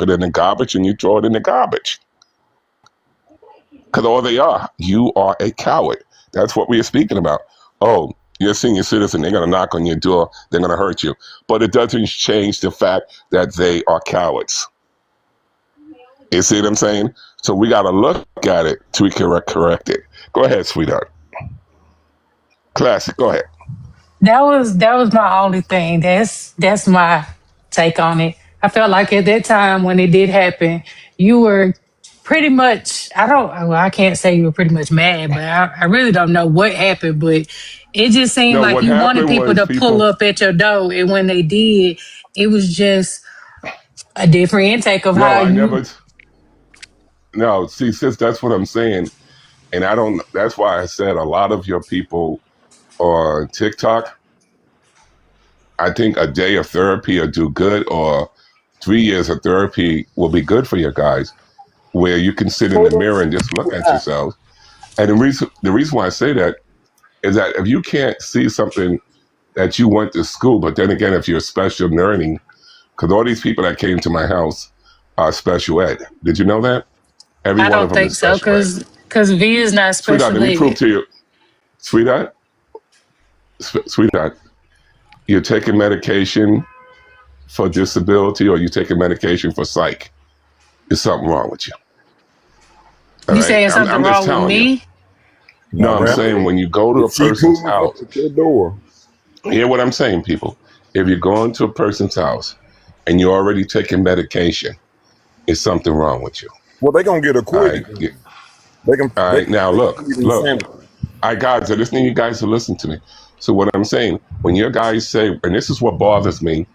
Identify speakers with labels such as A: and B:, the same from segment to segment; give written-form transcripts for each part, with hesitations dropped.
A: it in the garbage and you throw it in the garbage. Because all they are, you are a coward. That's what we are speaking about. Oh, you're a senior citizen, they're going to knock on your door, they're going to hurt you. But it doesn't change the fact that they are cowards. You see what I'm saying? So we got to look at it to correct it. Go ahead, sweetheart. Classic, go ahead.
B: That was my only thing. That's my take on it. I felt like at that time when it did happen, you were pretty much, I can't say you were pretty much mad, but I really don't know what happened, but it just seemed
A: No,
B: like
A: what
B: you wanted
A: happened
B: people
A: was
B: to pull
A: people,
B: up at your door, and when they did, it was just a different intake of
A: no,
B: how
A: I
B: you.
A: never, no, see, sis, that's what I'm saying. And I don't, that's why I said a lot of your people on TikTok, I think a day of therapy will do good, or 3 years of therapy will be good for you guys, where you can sit in the mirror and just look at yourselves. And the reason why I say that is that if you can't see something that you went to school, but then again, if you're special learning, because all these people that came to my house are special ed. Did you know that? Every
B: I
A: one of
B: don't
A: them
B: think
A: is
B: so,
A: special ed.
B: because V is not
A: Sweetheart, let
B: special
A: me prove
B: ed.
A: to you, sweetheart, sweetheart, you're taking medication for disability or you're taking medication for psych. There's something wrong with you. All
B: You
A: right?
B: saying something
A: I'm just
B: wrong with
A: telling you.
B: me?
A: No,
C: Now,
A: I'm
C: Randall,
A: saying when you go to
C: if
A: a
C: she
A: person's
C: pulls up
A: house,
C: at your door,
A: hear what I'm saying, people. If you're going to a person's house and you're already taking medication, it's something wrong with you.
C: well, they gonna get
A: All
C: acquitted.
A: right. Yeah.
C: They can
A: All
C: they
A: right.
C: can
A: Now look,
C: plead
A: look.
C: insanity.
A: I guys, I just need you guys to listen to me. So what I'm saying, when your guys say, and this is what bothers me,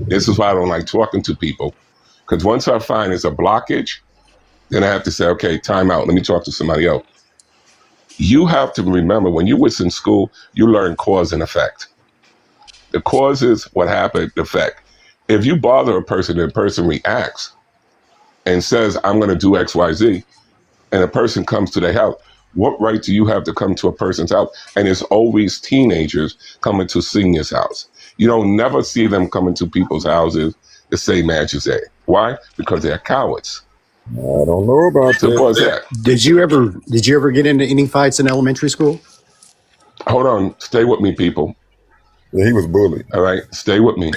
A: this is why I don't like talking to people, because once I find it's a blockage, then I have to say, okay, time out. Let me talk to somebody else. You have to remember when you was in school, you learn cause and effect. The cause is what happened, the effect. If you bother a person and a person reacts and says, I'm going to do X, Y, Z, and a person comes to their house, what right do you have to come to a person's house? And it's always teenagers coming to seniors' house. You don't never see them coming to people's houses the same age as they. Why? Because they're cowards.
C: I don't know about
A: Simple as
C: that.
A: that.
D: Did you ever get into any fights in elementary school?
A: Hold on. Stay with me, people.
C: Yeah, he was bullied.
A: All right? Stay with me.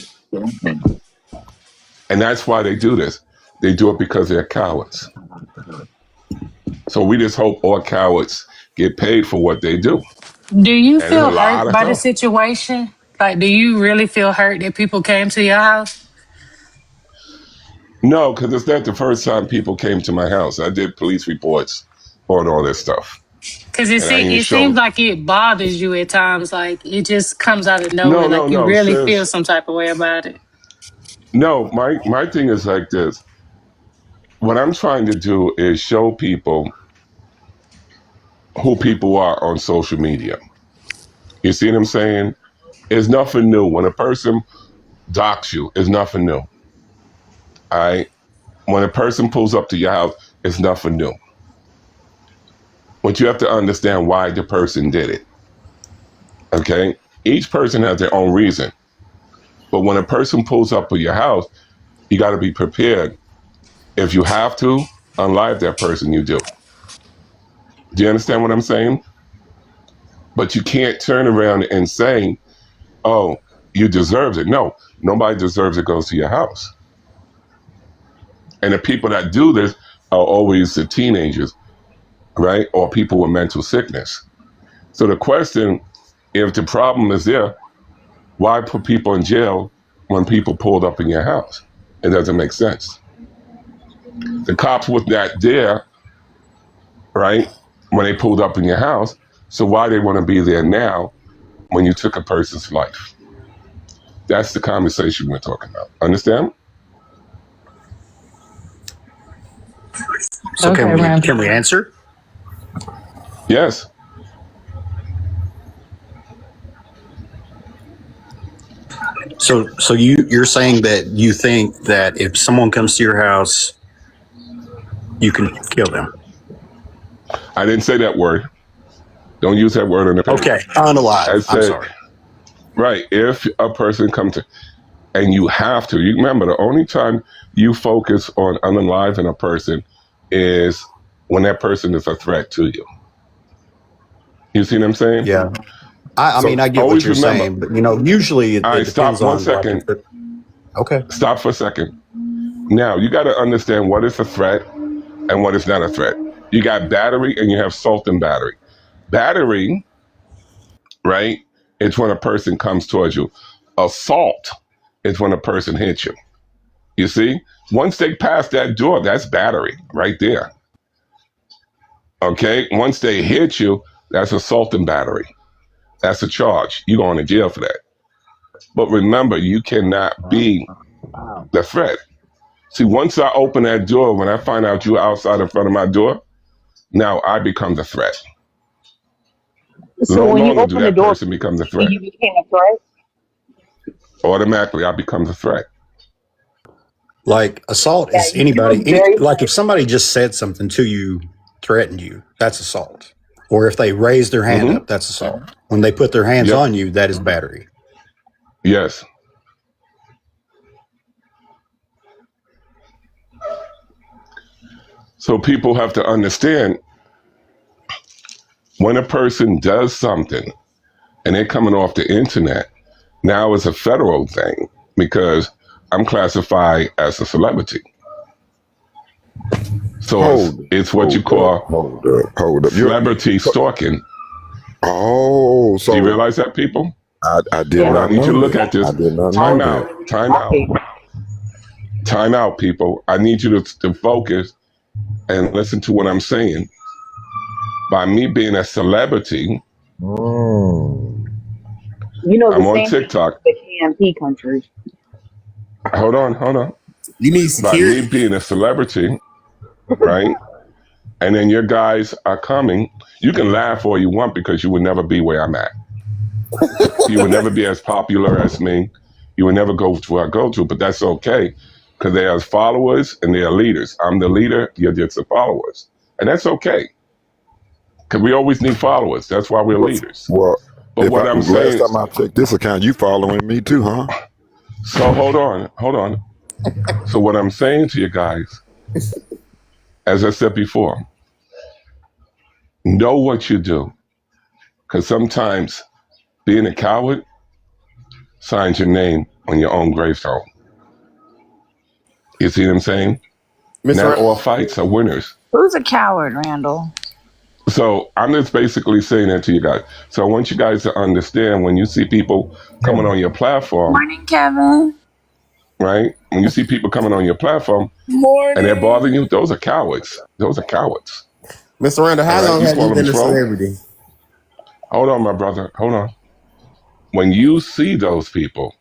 A: And that's why they do this. They do it because they're cowards. So we just hope all cowards get paid for what they do.
B: Do you
A: And there's a
B: feel
A: lot
B: hurt
A: of
B: by the
A: them.
B: situation? Like, do you really feel hurt that people came to your house?
A: No, because it's not the first time people came to my house. I did police reports on all this stuff.
B: Because
A: And I even
B: it seems
A: showed,
B: like it bothers you at times. Like, it just comes out of nowhere.
A: no, no,
B: Like, you
A: no,
B: really feel
A: sis.
B: some type of way about it.
A: No, my thing is like this. What I'm trying to do is show people who people are on social media. You see what I'm saying? It's nothing new. When a person docks you, it's nothing new. All right? When a person pulls up to your house, it's nothing new. But you have to understand why the person did it. Okay? Each person has their own reason. But when a person pulls up to your house, you got to be prepared. If you have to unlive that person, you do. Do you understand what I'm saying? But you can't turn around and say, oh, you deserve it. No, nobody deserves it goes to your house. And the people that do this are always the teenagers, right? Or people with mental sickness. So the question, if the problem is there, why put people in jail when people pulled up in your house? It doesn't make sense. The cops was not there, right, when they pulled up in your house. So why they want to be there now when you took a person's life? That's the conversation we're talking about. Understand?
D: So
B: Okay,
D: can we
B: Randall.
D: can we answer?
A: Yes.
D: So you're saying that you think that if someone comes to your house, you can kill them?
A: I didn't say that word. Don't use that word in the paper.
D: Okay,
A: I
D: unalive. I'm
A: said,
D: sorry.
A: right, if a person comes to, And you have to. You remember, the only time you focus on unaliving a person is when that person is a threat to you. You see what I'm saying?
D: Yeah. I
C: So
D: mean, I get what
A: Always
D: you're
A: remember.
D: saying, but usually
A: All
D: it
A: right,
D: depends
A: stop 1
D: on like
A: second.
D: okay.
A: Stop for a second. Now, you got to understand what is a threat and what is not a threat. You got battery and you have salt and battery. Battery, right? It's when a person comes towards you. Assault is when a person hits you. You see? Once they pass that door, that's battery right there. Okay? Once they hit you, that's assault and battery. That's a charge. You're going to jail for that. But remember, you cannot be the threat. See, once I open that door, when I find out you're outside in front of my door, now I become the threat.
E: So
A: No
E: when you
A: longer do
E: open the
A: that
E: door,
A: person become the threat.
E: you became a threat.
A: Automatically, I become the threat.
D: Like assault
E: Yeah,
D: is
E: you
D: anybody,
E: look very
D: like if somebody just said something to you, threatened you, that's assault. Or if they raise their hand
A: Mm-hmm.
D: up, that's assault. When they put their hands
A: Yep.
D: on you, that is battery.
A: Yes. So people have to understand when a person does something and they're coming off the internet, now it's a federal thing because I'm classified as a celebrity. So
C: hold
A: it's what you call
C: hold up.
A: celebrity stalking.
C: Oh,
A: Do you
C: so
A: realize that, people?
C: I did
E: Yeah.
A: Now I
C: not
A: need you
C: know
A: to look
C: that.
A: at this.
C: I did not know
A: Time
C: that.
A: out. Time out. Time out, people. I need you to focus and listen to what I'm saying. By me being a celebrity,
C: Mm.
E: You know the
A: I'm on
E: same thing
A: TikTok.
E: with the KMP country.
A: Hold on.
F: You need
A: By me
F: security.
A: being a celebrity, right? And then your guys are coming. You can laugh all you want because you would never be where I'm at. You would never be as popular as me. You would never go to where I go to, but that's okay because they are followers and they are leaders. I'm the leader, you're just the followers. And that's okay because we always need followers. That's why we're leaders.
C: Well,
A: But
C: if
A: what
C: I
A: I'm
C: last
A: saying,
C: time I checked this account, you following me too, huh?
A: so hold on. So what I'm saying to you guys, as I said before, know what you do because sometimes being a coward signs your name on your own gravestone. You see what I'm saying?
F: Mr.
A: Not all
F: Randall,
A: fights are winners.
G: Who's a coward, Randall?
A: So I'm just basically saying that to you guys. So I want you guys to understand when you see people coming on your platform,
G: Morning, Kevin.
A: right? When you see people coming on your platform and they're
F: morning.
A: bothering you, those are cowards. Those are cowards.
F: Mr. Randall,
A: All
F: how
A: right?
F: long
A: You
F: have
A: call
F: you
A: them
F: been a
A: slow?
F: celebrity?
A: Hold on, my brother. Hold on. When you see those people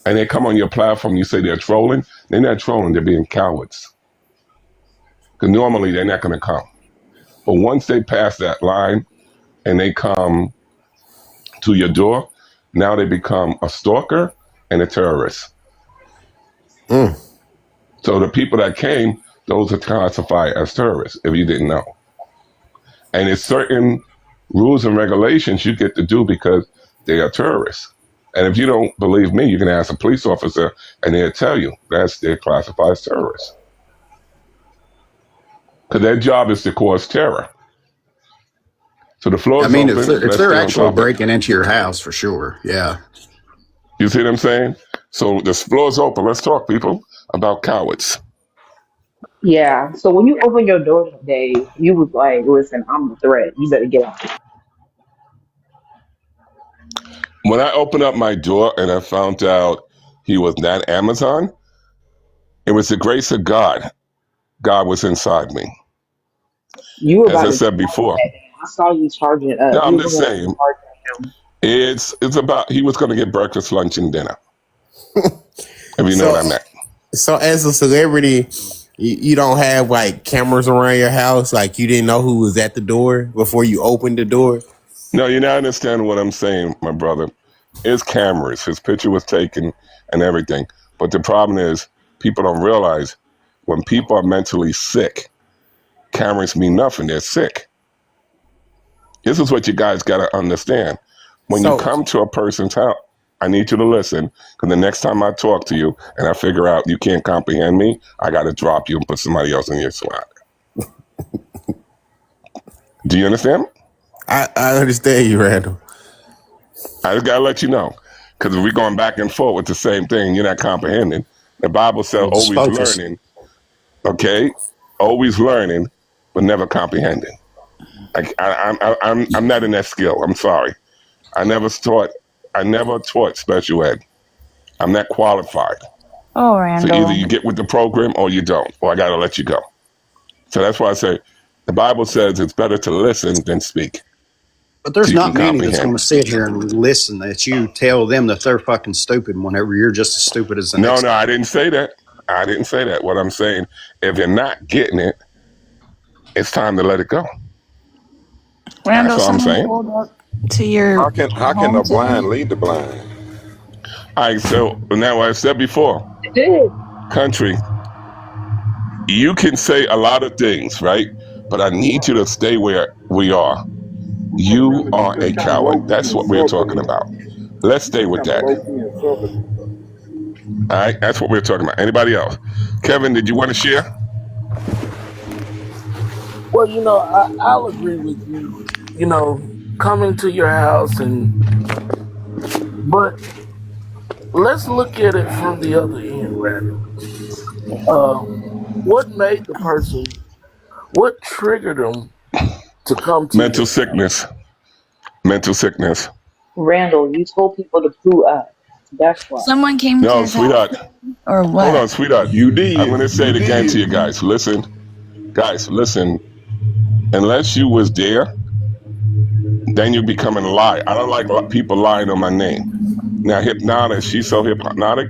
A: and they come on your platform, you say they're trolling, they're not trolling, they're being cowards. Because normally they're not going to come. But once they pass that line and they come to your door, now they become a stalker and a terrorist.
C: Mm.
A: So the people that came, those are classified as terrorists, if you didn't know. And it's certain rules and regulations you get to do because they are terrorists. And if you don't believe me, you can ask a police officer and they'll tell you they're classified as terrorists. Because their job is to cause terror. So the floor
D: I
A: is
D: mean, if
A: open.
D: if
A: Let's
D: they're
A: stay on
D: actually
A: topic.
D: breaking into your house, for sure. Yeah.
A: You see what I'm saying? So the floor is open. Let's talk, people, about cowards.
E: Yeah. So when you opened your door today, you was like, "Listen, I'm the threat. You better get out."
A: When I opened up my door and I found out he was not Amazon, it was the grace of God. God was inside me.
E: You were
A: As
E: about
A: I
E: to
A: said
E: charge
A: before.
E: that thing. I saw you charging it
A: No,
E: up. You
A: I'm
E: were
A: just
E: looking like
A: saying,
E: charging him.
A: it's about he was going to get breakfast, lunch, and dinner. If you know what
F: So,
A: I meant.
F: so as a celebrity, you don't have like cameras around your house. Like you didn't know who was at the door before you opened the door.
A: No, you're not understanding what I'm saying, my brother. It's cameras. His picture was taken and everything. But the problem is, people don't realize when people are mentally sick, cameras mean nothing. They're sick. This is what you guys got to understand. When you
F: So,
A: come to a person's house, I need you to listen, because the next time I talk to you and I figure out you can't comprehend me, I got to drop you and put somebody else in your slot. Do you understand?
F: I understand you, Randall.
A: I just got to let you know, because if we're going back and forth with the same thing, you're not comprehending. The Bible says
D: Well, just
A: always
D: focus.
A: learning, okay? Always learning, but never comprehending. I'm not in that skill. I'm sorry. I never taught special ed. I'm not qualified.
G: Oh,
A: So either
G: Randall.
A: you get with the program or you don't, or I got to let you go. So that's why I say the Bible says it's better to listen than speak,
D: But
A: so
D: there's
A: you can
D: not many that's
A: comprehend.
D: going to sit here and listen that you tell them that they're fucking stupid whenever you're just as stupid as the
A: No,
D: next
A: no,
D: guy.
A: I didn't say that. I didn't say that. What I'm saying, if you're not getting it, it's time to let it go. That's
G: Randall,
A: all I'm
G: someone
A: saying.
G: pulled up to your
C: How can
G: home
C: the
G: today?
C: blind lead the blind?
A: All right, so now what I said before,
E: It did.
A: country, you can say a lot of things, right? But I need you to stay where we are. You are a coward. That's what we're talking about. Let's stay with that. All right, that's what we're talking about. Anybody else? Kevin, did you want to share?
H: Well, I'll agree with you. Coming to your house but let's look at it from the other end, Randall. Uh, what made the person? What triggered them to come to
A: Mental
H: your house?
A: sickness. Mental sickness.
E: Randall, you told people to poo up. That's why.
G: Someone came to
A: No,
G: his house,
A: sweetheart.
G: or
A: Hold on,
G: what?
A: sweetheart.
C: You
A: I'm going
C: did.
A: to say
C: You
A: it again to
C: did.
A: you guys. Listen, guys, listen. Unless you was there, then you're becoming a lie. I don't like people lying on my name. Now, hypnotic, she's so hypnotic.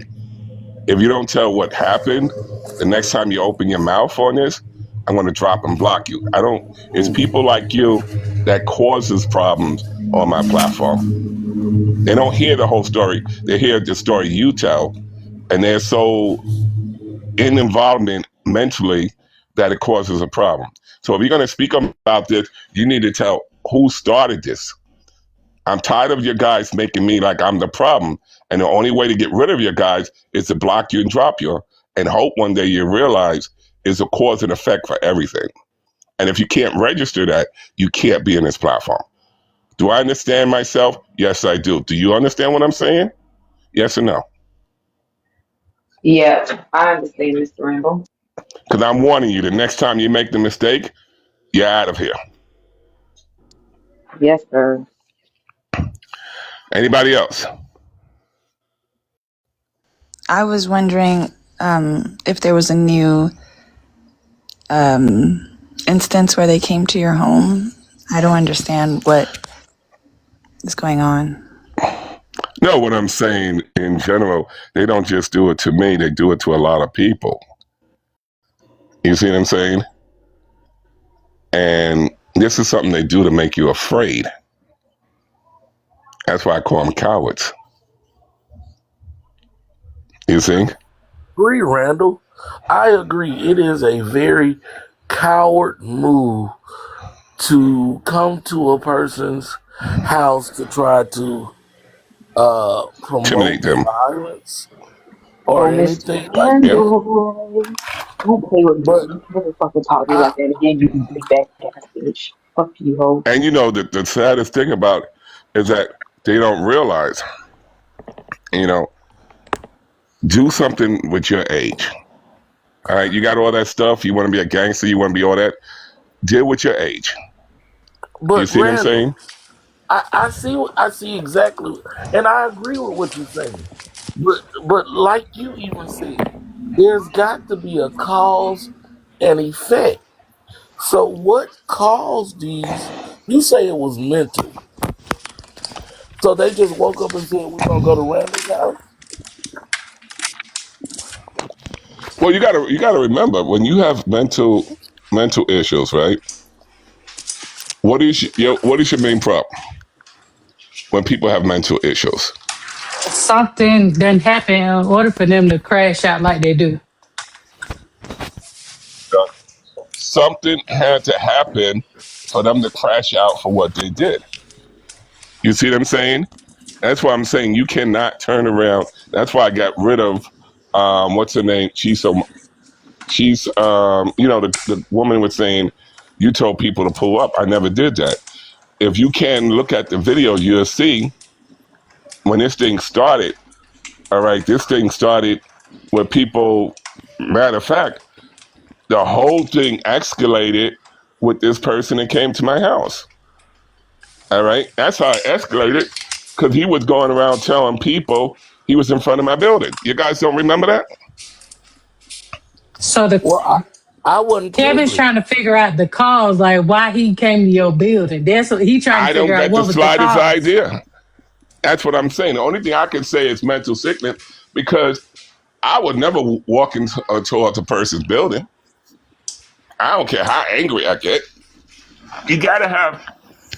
A: If you don't tell what happened, the next time you open your mouth on this, I'm going to drop and block you. I don't. It's people like you that causes problems on my platform. They don't hear the whole story. They hear the story you tell, and they're so in involvement mentally that it causes a problem. So if you're going to speak about this, you need to tell who started this. I'm tired of your guys making me like I'm the problem. And the only way to get rid of your guys is to block you and drop you and hope one day you realize is a cause and effect for everything. And if you can't register that, you can't be in this platform. Do I understand myself? Yes, I do. Do you understand what I'm saying? Yes or no?
E: Yeah, I understand, Mr. Randall.
A: Because I'm warning you, the next time you make the mistake, you're out of here.
E: Yes, sir.
A: Anybody else?
G: I was wondering if there was a new instance where they came to your home. I don't understand what is going on.
A: No, what I'm saying in general, they don't just do it to me, they do it to a lot of people. You see what I'm saying? And this is something they do to make you afraid. That's why I call them cowards. You see?
H: Agree, Randall. I agree. It is a very coward move to come to a person's house to try to
A: Intimidate
H: promote
A: them.
H: violence
E: Oh,
H: or
E: Mr.
H: anything like
A: Yep.
H: that.
E: Randall. Don't play with me.
H: But
E: You never fucking talk to me
H: I
E: like that again, you big back ass bitch. Fuck you, hoe.
A: And you know, the saddest thing about it is that they don't realize, you know, do something with your age. All right, you got all that stuff. You want to be a gangster. You want to be all that. Deal with your age. You
H: but
A: see what I'm saying?
H: Randall, I see exactly, and I agree with what you're saying. But like you even said, there's got to be a cause and effect. So what caused these? You say it was mental. So they just woke up and said we're gonna go to Randall's house.
A: Well, you gotta remember when you have mental issues, right? What is your main problem when people have mental issues?
B: Something done happen in order for them to crash out like they do.
A: Something had to happen for them to crash out for what they did. You see what I'm saying? That's why I'm saying you cannot turn around. That's why I got rid of what's her name? She's the woman was saying you told people to pull up. I never did that. If you can look at the video, you'll see when this thing started. All right, this thing started with people. Matter of fact, the whole thing escalated with this person that came to my house. All right, that's how it escalated because he was going around telling people he was in front of my building. You guys don't remember that?
B: So
H: Well, I wasn't
B: Kevin's
H: privy.
B: trying to figure out the cause, like why he came to your building. That's what he trying to
A: I don't
B: figure out.
A: get the
B: What was the
A: slightest
B: cause?
A: idea. That's what I'm saying. The only thing I can say is mental sickness because I would never walk into towards a person's building. I don't care how angry I get. You got to have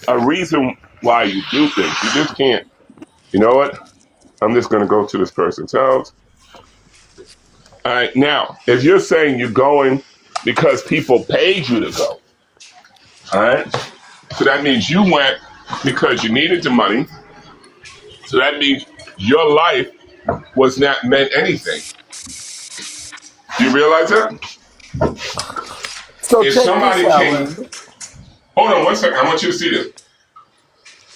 A: a reason why you do things. You just can't. You know what? I'm just going to go to this person's house. All right. Now, if you're saying you're going because people paid you to go, all right? So that means you went because you needed the money. So that means your life was not meant anything. Do you realize that?
H: So
A: If
H: check this
A: somebody
H: out,
A: can,
H: Randall.
A: hold on 1 second, I want you to see this.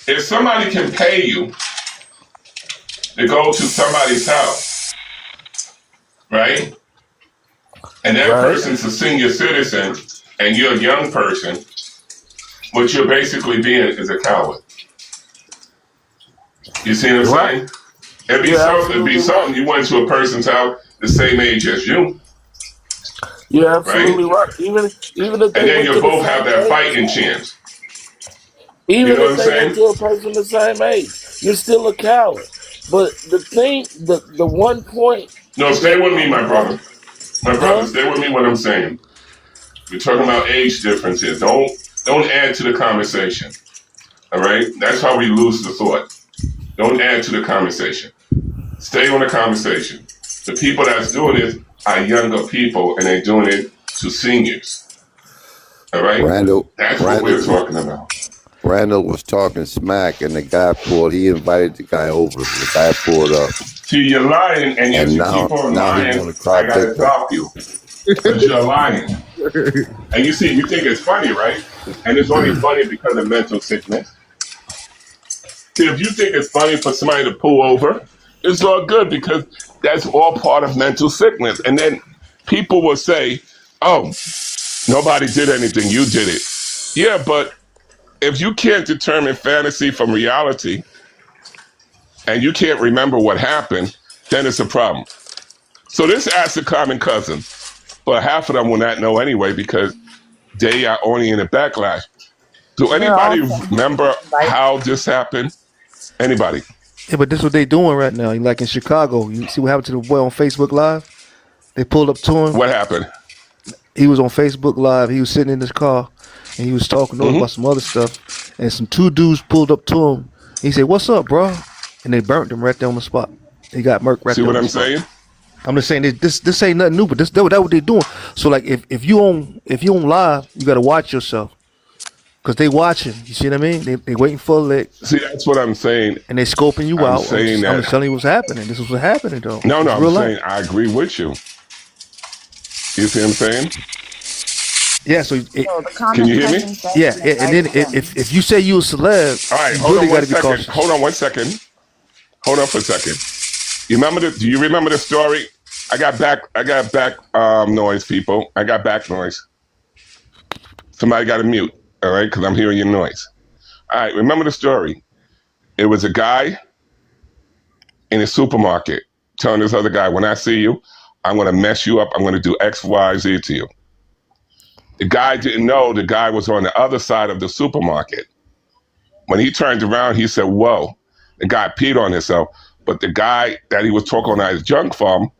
A: If somebody can pay you to go to somebody's house, right? And that
H: Right?
A: person's a senior citizen and you're a young person, what you're basically being is a coward. You see what I'm
H: Right.
A: saying? It'd be
H: You're
A: something,
H: absolutely right.
A: you went to a person's house the same age as you,
H: You're
A: right?
H: absolutely right. Even if
A: And
H: they
A: then
H: went
A: you
H: to the
A: both have
H: same
A: that
H: age,
A: fighting chance. You
H: even
A: know what
H: if
A: I'm
H: they went
A: saying?
H: to a person the same age, you're still a coward. But the one point
A: No, stay
H: that
A: with me, my
H: uh,
A: brother. My brother,
H: huh?
A: stay with me what I'm saying. We're talking about age differences. Don't add to the conversation. All right? That's how we lose the thought. Don't add to the conversation. Stay on the conversation. The people that's doing it are younger people and they're doing it to seniors. All right?
C: Randall,
A: That's what we're
C: Randall,
A: talking about.
C: Randall was talking smack, and the guy pulled. He invited the guy over. The guy pulled up,
A: See, you're lying, and
C: and
A: if you keep on
C: now he
A: lying,
C: want to cry
A: I gotta
C: victim.
A: stop you. Because you're lying. And you see, you think it's funny, right? And it's only funny because of mental sickness. See, if you think it's funny for somebody to pull over, it's all good because that's all part of mental sickness. And then people will say, oh, nobody did anything, you did it. Yeah, but if you can't determine fantasy from reality and you can't remember what happened, then it's a problem. So this asks a common cousin, but half of them will not know anyway because they are only in the backlash. Do
G: They're all
A: anybody
G: saying
A: remember
G: right.
A: how this happened? Anybody?
I: Yeah, but this is what they doing right now. Like in Chicago, you see what happened to the boy on Facebook Live? They pulled up to him.
A: What happened?
I: He was on Facebook Live. He was sitting in his car, and he was talking
A: Mm-hmm.
I: about some other stuff. And some two dudes pulled up to him. He said, "What's up, bro?" And they burnt him right there on the spot. He got murked right
A: See
I: there
A: what
I: on the
A: I'm
I: spot.
A: saying?
I: I'm just saying this ain't nothing new, but that what they doing. So like if you on live, you gotta watch yourself because they watching. You see what I mean? They waiting for a lick
A: See, that's what I'm saying.
I: and they scoping you
A: I'm
I: out.
A: saying
I: I'm just
A: that.
I: telling you what's happening. This is what's happening though.
A: No,
I: It's
A: I'm
I: real life.
A: saying I agree with you. You see what I'm saying?
I: Yeah. So
G: So the
A: Can
G: common
A: you hear me?
G: cousin said
I: yeah,
G: he
I: and then
G: invited him.
I: if you say you a celeb,
A: All right,
I: you
A: hold
I: really
A: on
I: got
A: one
I: to be
A: second. Hold
I: cautious.
A: on 1 second. Hold on for a second. Do you remember the story? I got back noise, people. I got back noise. Somebody got to mute, all right, because I'm hearing your noise. All right, remember the story. It was a guy in a supermarket telling this other guy, when I see you, I'm going to mess you up. I'm going to do X, Y, Z to you. The guy didn't know the guy was on the other side of the supermarket. When he turned around, he said, whoa, the guy peed on himself. But the guy that he was talking on his junk from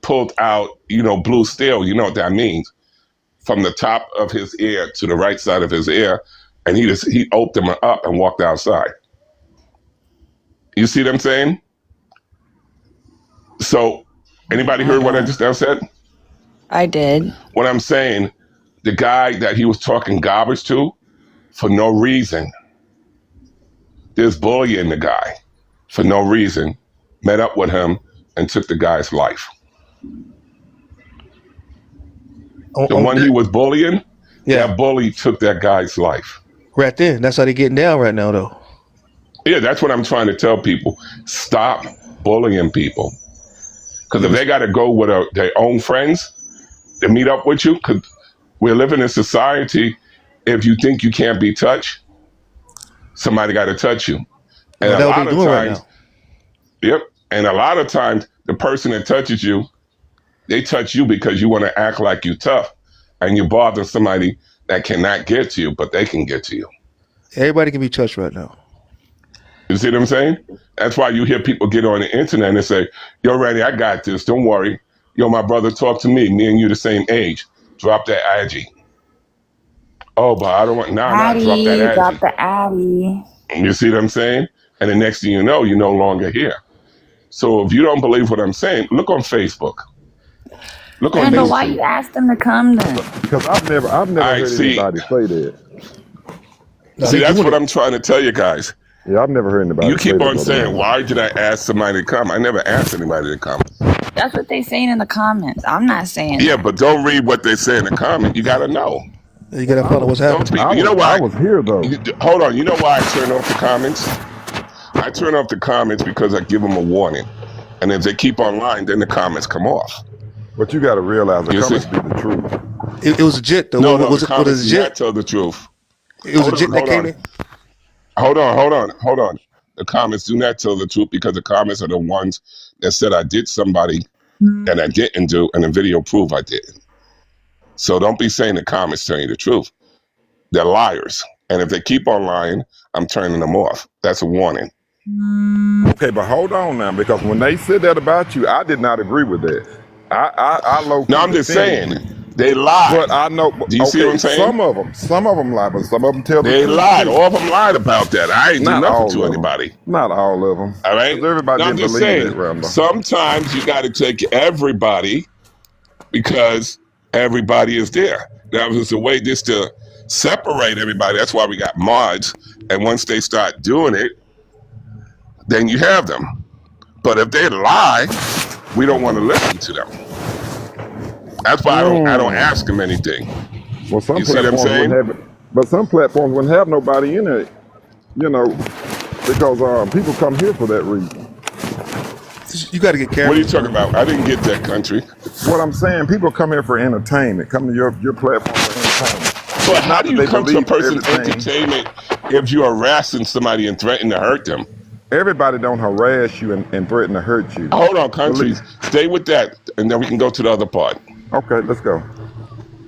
A: pulled out, blue steel. You know what that means? From the top of his ear to the right side of his ear. And he opened him up and walked outside. You see what I'm saying? So, anybody heard what I just now said?
G: I did.
A: What I'm saying, the guy that he was talking garbage to, for no reason, there's bullying the guy. for no reason, met up with him and took the guy's life. The one he was bullying,
I: Yeah.
A: that bully took that guy's life.
I: Right there. That's how they getting down right now, though.
A: Yeah, that's what I'm trying to tell people. Stop bullying people. Because if they got to go with their own friends to meet up with you, because we're living in society, if you think you can't be touched, somebody got to touch you. And
I: Well,
A: a
I: that's what
A: lot
I: they
A: of
I: doing right
A: times,
I: now.
A: yep, and a lot of times, the person that touches you, they touch you because you want to act like you tough, and you bother somebody that cannot get to you, but they can get to you.
I: Everybody can be touched right now.
A: You see what I'm saying? That's why you hear people get on the internet and say, yo, Randy, I got this. Don't worry. Yo, my brother, talk to me. Me and you the same age. Drop that IG. Oh, but I don't want, drop that
G: Addy, drop
A: IG.
G: the Addy.
A: You see what I'm saying? And the next thing you know, you're no longer here. So if you don't believe what I'm saying, look on Facebook. Look on
G: Randall, why
A: YouTube.
G: you asked them to come then?
J: Because I've never heard anybody say that.
I: No,
A: See,
I: they
A: that's
I: doing
A: what
I: it.
A: I'm trying to tell you guys.
J: Yeah, I've never heard anybody
A: You
J: say
A: keep
J: that.
A: on saying, why did I ask somebody to come? I never asked anybody to come.
G: That's what they saying in the comments. I'm not saying
A: Yeah,
G: that.
A: but don't read what they say in the comment. You got to know.
I: You gotta find out what's
A: Don't
I: happening.
A: speak. You know why?
J: I was here though.
A: Hold on. You know why I turn off the comments? I turn off the comments because I give them a warning. And if they keep online, then the comments come off.
J: But you got to realize the
A: You see?
J: comments be the truth.
I: It was legit though.
A: No,
I: was
A: the
I: it
A: comments do not
I: legit?
A: tell the truth.
I: It was
A: Hold
I: legit
A: on,
I: that
A: hold
I: came
A: on.
I: in.
A: Hold on. The comments do not tell the truth because the comments are the ones that said I did somebody that I didn't do, and the video prove I didn't. So don't be saying the comments tell you the truth. They're liars. And if they keep on lying, I'm turning them off. That's a warning.
J: Okay, but hold on now, because when they said that about you, I did not agree with that. I low-key
A: No, I'm just saying,
J: defended you.
A: they lied.
J: But I know,
A: Do you see what I'm saying?
J: some of them lie, but some of them tell the
A: They
J: truth.
A: lied.
J: too.
A: All of them lied about that. I ain't do
J: Not
A: nothing
J: all
A: to
J: of
A: anybody.
J: them. Not all of them.
A: All right?
J: Because everybody
A: No, I'm
J: didn't
A: just
J: believe
A: saying,
J: that, Randall.
A: sometimes you got to take everybody because everybody is there. That was a way just to separate everybody. That's why we got mods. And once they start doing it, then you have them. But if they lie, we don't want to listen to them. That's why I don't ask them anything.
J: Well, some
A: You see what I'm
J: platforms
A: saying?
J: wouldn't have it, but some platforms wouldn't have nobody in it, you know, because people come here for that reason.
I: You gotta get careful.
A: What are you talking about? I didn't get that, country.
J: What I'm saying, people come here for entertainment, come to your platform for entertainment.
A: But how
J: Not
A: do
J: that
A: you
J: they
A: come to a
J: believe
A: person's
J: everything.
A: entertainment if you're harassing somebody and threatening to hurt them?
J: Everybody don't harass you and threaten to hurt you.
A: Hold on, countries. Stay with that, and then we can go to the other part.
J: Okay, let's go.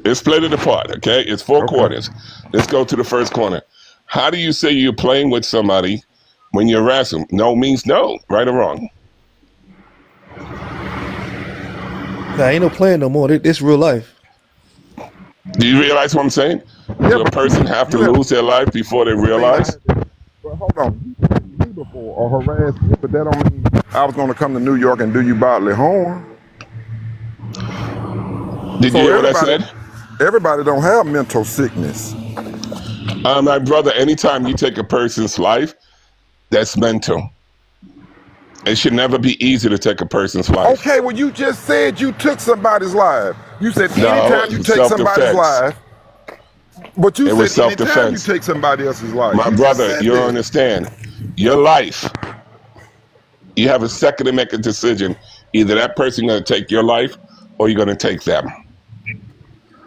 A: It's split it apart, okay? It's four corners. Let's go to the first corner. How do you say you're playing with somebody when you harass them? No means no, right or wrong?
I: Nah, ain't no playing no more. This real life.
A: Do you realize what I'm saying? Does a person have to lose their life before they realize?
J: But hold on, you harassed me before or harassed me, but that don't mean I was going to come to New York and do you bodily harm.
A: Did you hear what I said?
J: Everybody don't have mental sickness.
A: My brother, anytime you take a person's life, that's mental. It should never be easy to take a person's life.
J: Okay, well, you just said you took somebody's life. You said
A: No,
J: anytime you
A: it's
J: take somebody's
A: self-defense.
J: life. But you
A: It was
J: said anytime you
A: self-defense.
J: take somebody else's life.
A: My
J: You just
A: brother,
J: said
A: you don't
J: that.
A: understand. Your life, you have a second to make a decision. Either that person going to take your life or you're going to take them.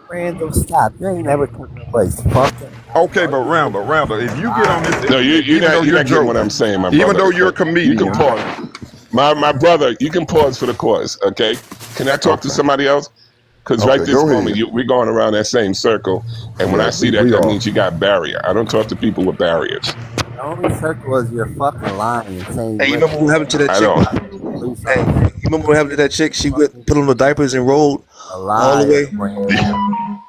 K: Randall, stop. You ain't never took nobody's fucking.
J: Okay, but Randall, if you get on this,
A: No, you're not getting what I'm saying, my brother.
J: even though you're a comedian,
A: You can pause. My brother, you can pause for the cause, okay? Can I talk to somebody else? Because right this moment, we're going around that same circle, and when I see that, that means you got barrier. I don't talk to people with barriers.
K: The only circle is you're fucking lying and saying.
I: Hey, you remember what happened to that
A: I
I: chick?
A: don't.
I: Hey, you remember what happened to that chick? She went, put on the diapers and rolled all the way.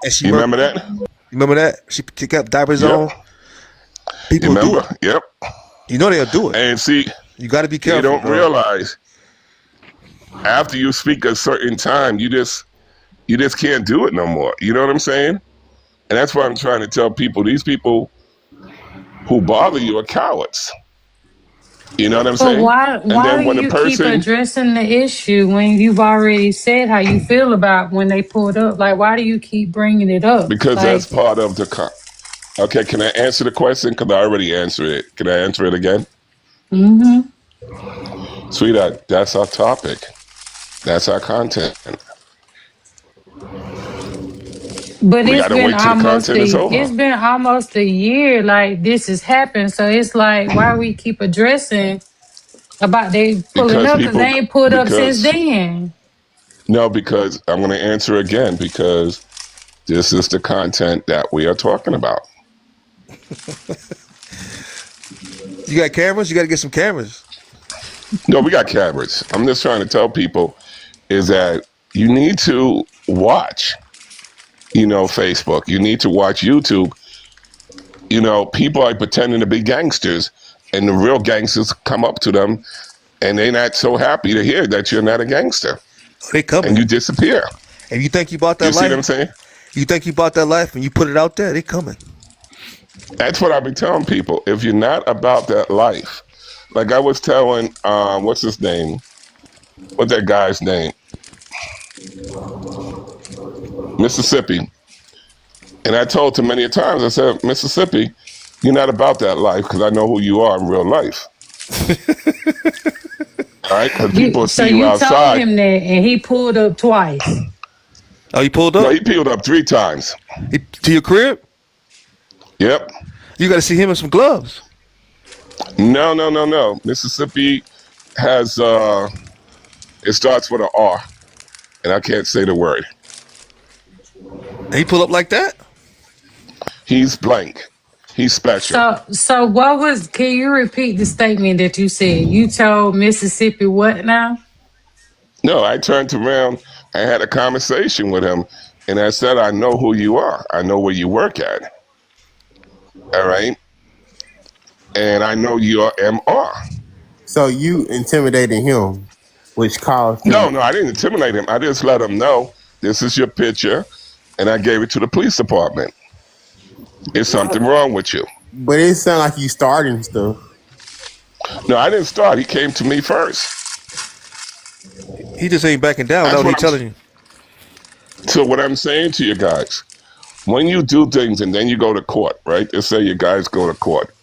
I: And she
A: You remember that?
I: You remember that? She kept diapers
A: Yep.
I: on. People do it.
A: Yep.
I: You know they'll do it.
A: And see,
I: you got to be careful.
A: You don't
I: bro.
A: realize after you speak a certain time, you just can't do it no more. You know what I'm saying? And that's why I'm trying to tell people, these people who bother you are cowards. You know what I'm
B: But
A: saying? And
B: why
A: then
B: do
A: when the
B: you keep
A: person,
B: addressing the issue when you've already said how you feel about when they pulled up? Like, why do you keep bringing it up?
A: because that's
B: Like,
A: part of the okay, can I answer the question? Because I already answered it. Can I answer it again?
B: mm-hmm.
A: Sweetheart, that's our topic. That's our content.
B: But
A: We got to wait till the content is over.
B: it's been almost a year like this has happened. So it's like why we keep addressing about they pulling
A: Because
B: up because they
A: people,
B: ain't pulled up since
A: because,
B: then.
A: no, because I'm going to answer again because this is the content that we are talking about.
I: You got cameras? You got to get some cameras.
A: No, we got cameras. I'm just trying to tell people is that you need to watch, Facebook. You need to watch YouTube. People are pretending to be gangsters, and the real gangsters come up to them, and they're not so happy to hear that you're not a gangster,
I: They
A: and
I: coming.
A: you disappear.
I: If you think you bought
A: You
I: that
A: see what
I: life,
A: I'm saying?
I: you think you bought that life, and you put it out there, they coming.
A: That's what I've been telling people. If you're not about that life, like I was telling, what's his name? What's that guy's name? Mississippi. And I told him many times, I said, Mississippi, you're not about that life because I know who you are in real life. All right? Because people
B: So
A: see you
B: you told
A: outside.
B: him that and he pulled up twice.
I: Oh, you pulled
A: No,
I: up?
A: he peeled up 3 times.
I: To your crib?
A: Yep.
I: You got to see him in some gloves.
A: No, no, no, no. Mississippi has, it starts with an R, and I can't say the word.
I: And he pull up like that?
A: He's blank. He's special.
B: So what was can you repeat the statement that you said? You told Mississippi what now?
A: No, I turned around and had a conversation with him, and I said, I know who you are. I know where you work at. All right? And I know your MR.
F: So you intimidated him, which caused him.
A: No, no, I didn't intimidate him. I just let him know this is your picture, and I gave it to the police department. Is something wrong with you?
F: But it sounded like you starting stuff.
A: No, I didn't start. He came to me first.
I: He just ain't backing down
A: That's
I: without he
A: what
I: telling you.
A: So what I'm saying to you guys, when you do things and then you go to court, right? Let's say you guys go to court.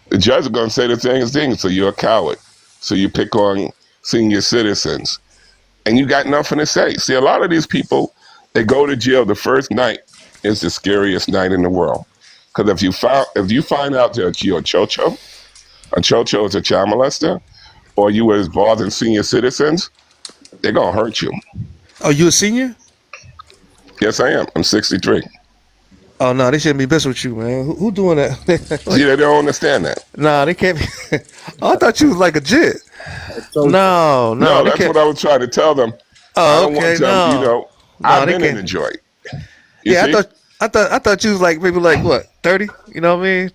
A: The judge is going to say the same thing. So you're a coward. So you pick on senior citizens. And you got nothing to say. See, a lot of these people, they go to jail the first night is the scariest night in the world. Because if you find out that you're a chocho is a child molester, or you was bothering senior citizens, they're going to hurt you.
I: Oh, you a senior?
A: Yes, I am. I'm 63.
I: Oh, no, they shouldn't be messing with you, man. Who doing that?
A: See, they don't understand that.
I: Nah, they can't be. Oh, I thought you was like a jit.
F: So
A: No,
I: They
A: that's
I: can't.
A: what I was trying to tell them. I
I: Oh,
A: don't
I: okay,
A: want them,
I: no. No,
A: I've
I: they
A: been in
I: can't.
A: the joint. You
I: Yeah,
A: see?
I: I thought you was like maybe like what 30? You know what I mean?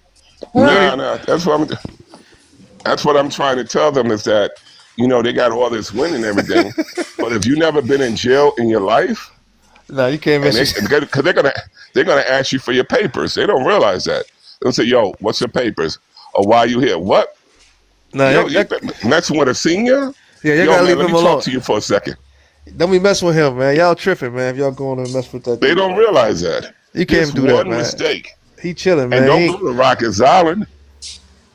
B: Well,
I: 30.
A: No, that's what I'm trying to tell them is that, they got all this win and everything, but if you never been in jail in your life,
I: No, you can't
A: and
I: mess with.
A: because they're gonna ask you for your papers. They don't realize that. They'll say, "Yo, what's your papers? Or why are you here? What?
I: No,
A: Yo, you been messing with a senior?
I: yeah, you
A: Yo,
I: gotta
A: man,
I: leave
A: let
I: him
A: me talk
I: alone.
A: to you for a second."
I: Don't be messing with him, man. Y'all tripping, man. If y'all going to mess with that
A: They
I: dude,
A: don't realize that.
I: you can't
A: Just
I: even do that,
A: one
I: man.
A: mistake.
I: He chilling,
A: And
I: man.
A: don't go to Rikers Island.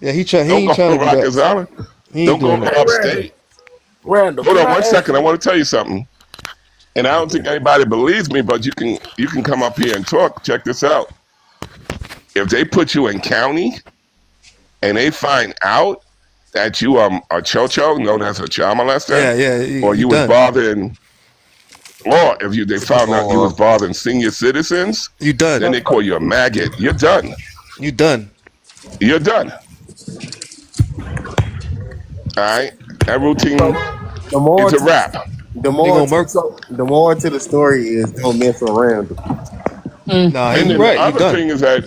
I: Yeah, he
A: Don't
I: ain't
A: go
I: trying
A: to
I: to do that.
A: Rikers Island.
I: He ain't
A: Don't go
I: doing that.
H: Hey, Randall.
A: upstate.
H: Randall,
A: Hold
H: can
A: on
H: I
A: one
H: ask
A: second. I
H: you?
A: want to tell you something. And I don't think anybody believes me, but you can come up here and talk. Check this out. If they put you in county and they find out that you are a chocho, known as a child molester,
I: Yeah, yeah.
A: or
I: You
A: you was
I: done.
A: bothering, or if they found out you was
F: or
A: bothering senior citizens,
I: You done.
A: then they call you a maggot. You're done.
I: You done.
A: You're done. All right? That
H: So,
A: routine
F: the
A: is
F: more
A: a
F: to
A: wrap.
I: They gonna murk.
F: the more to the story is don't mess with Randall.
I: Nah,
A: And
I: you
A: then the
I: right. You
A: other
I: done.
A: thing is that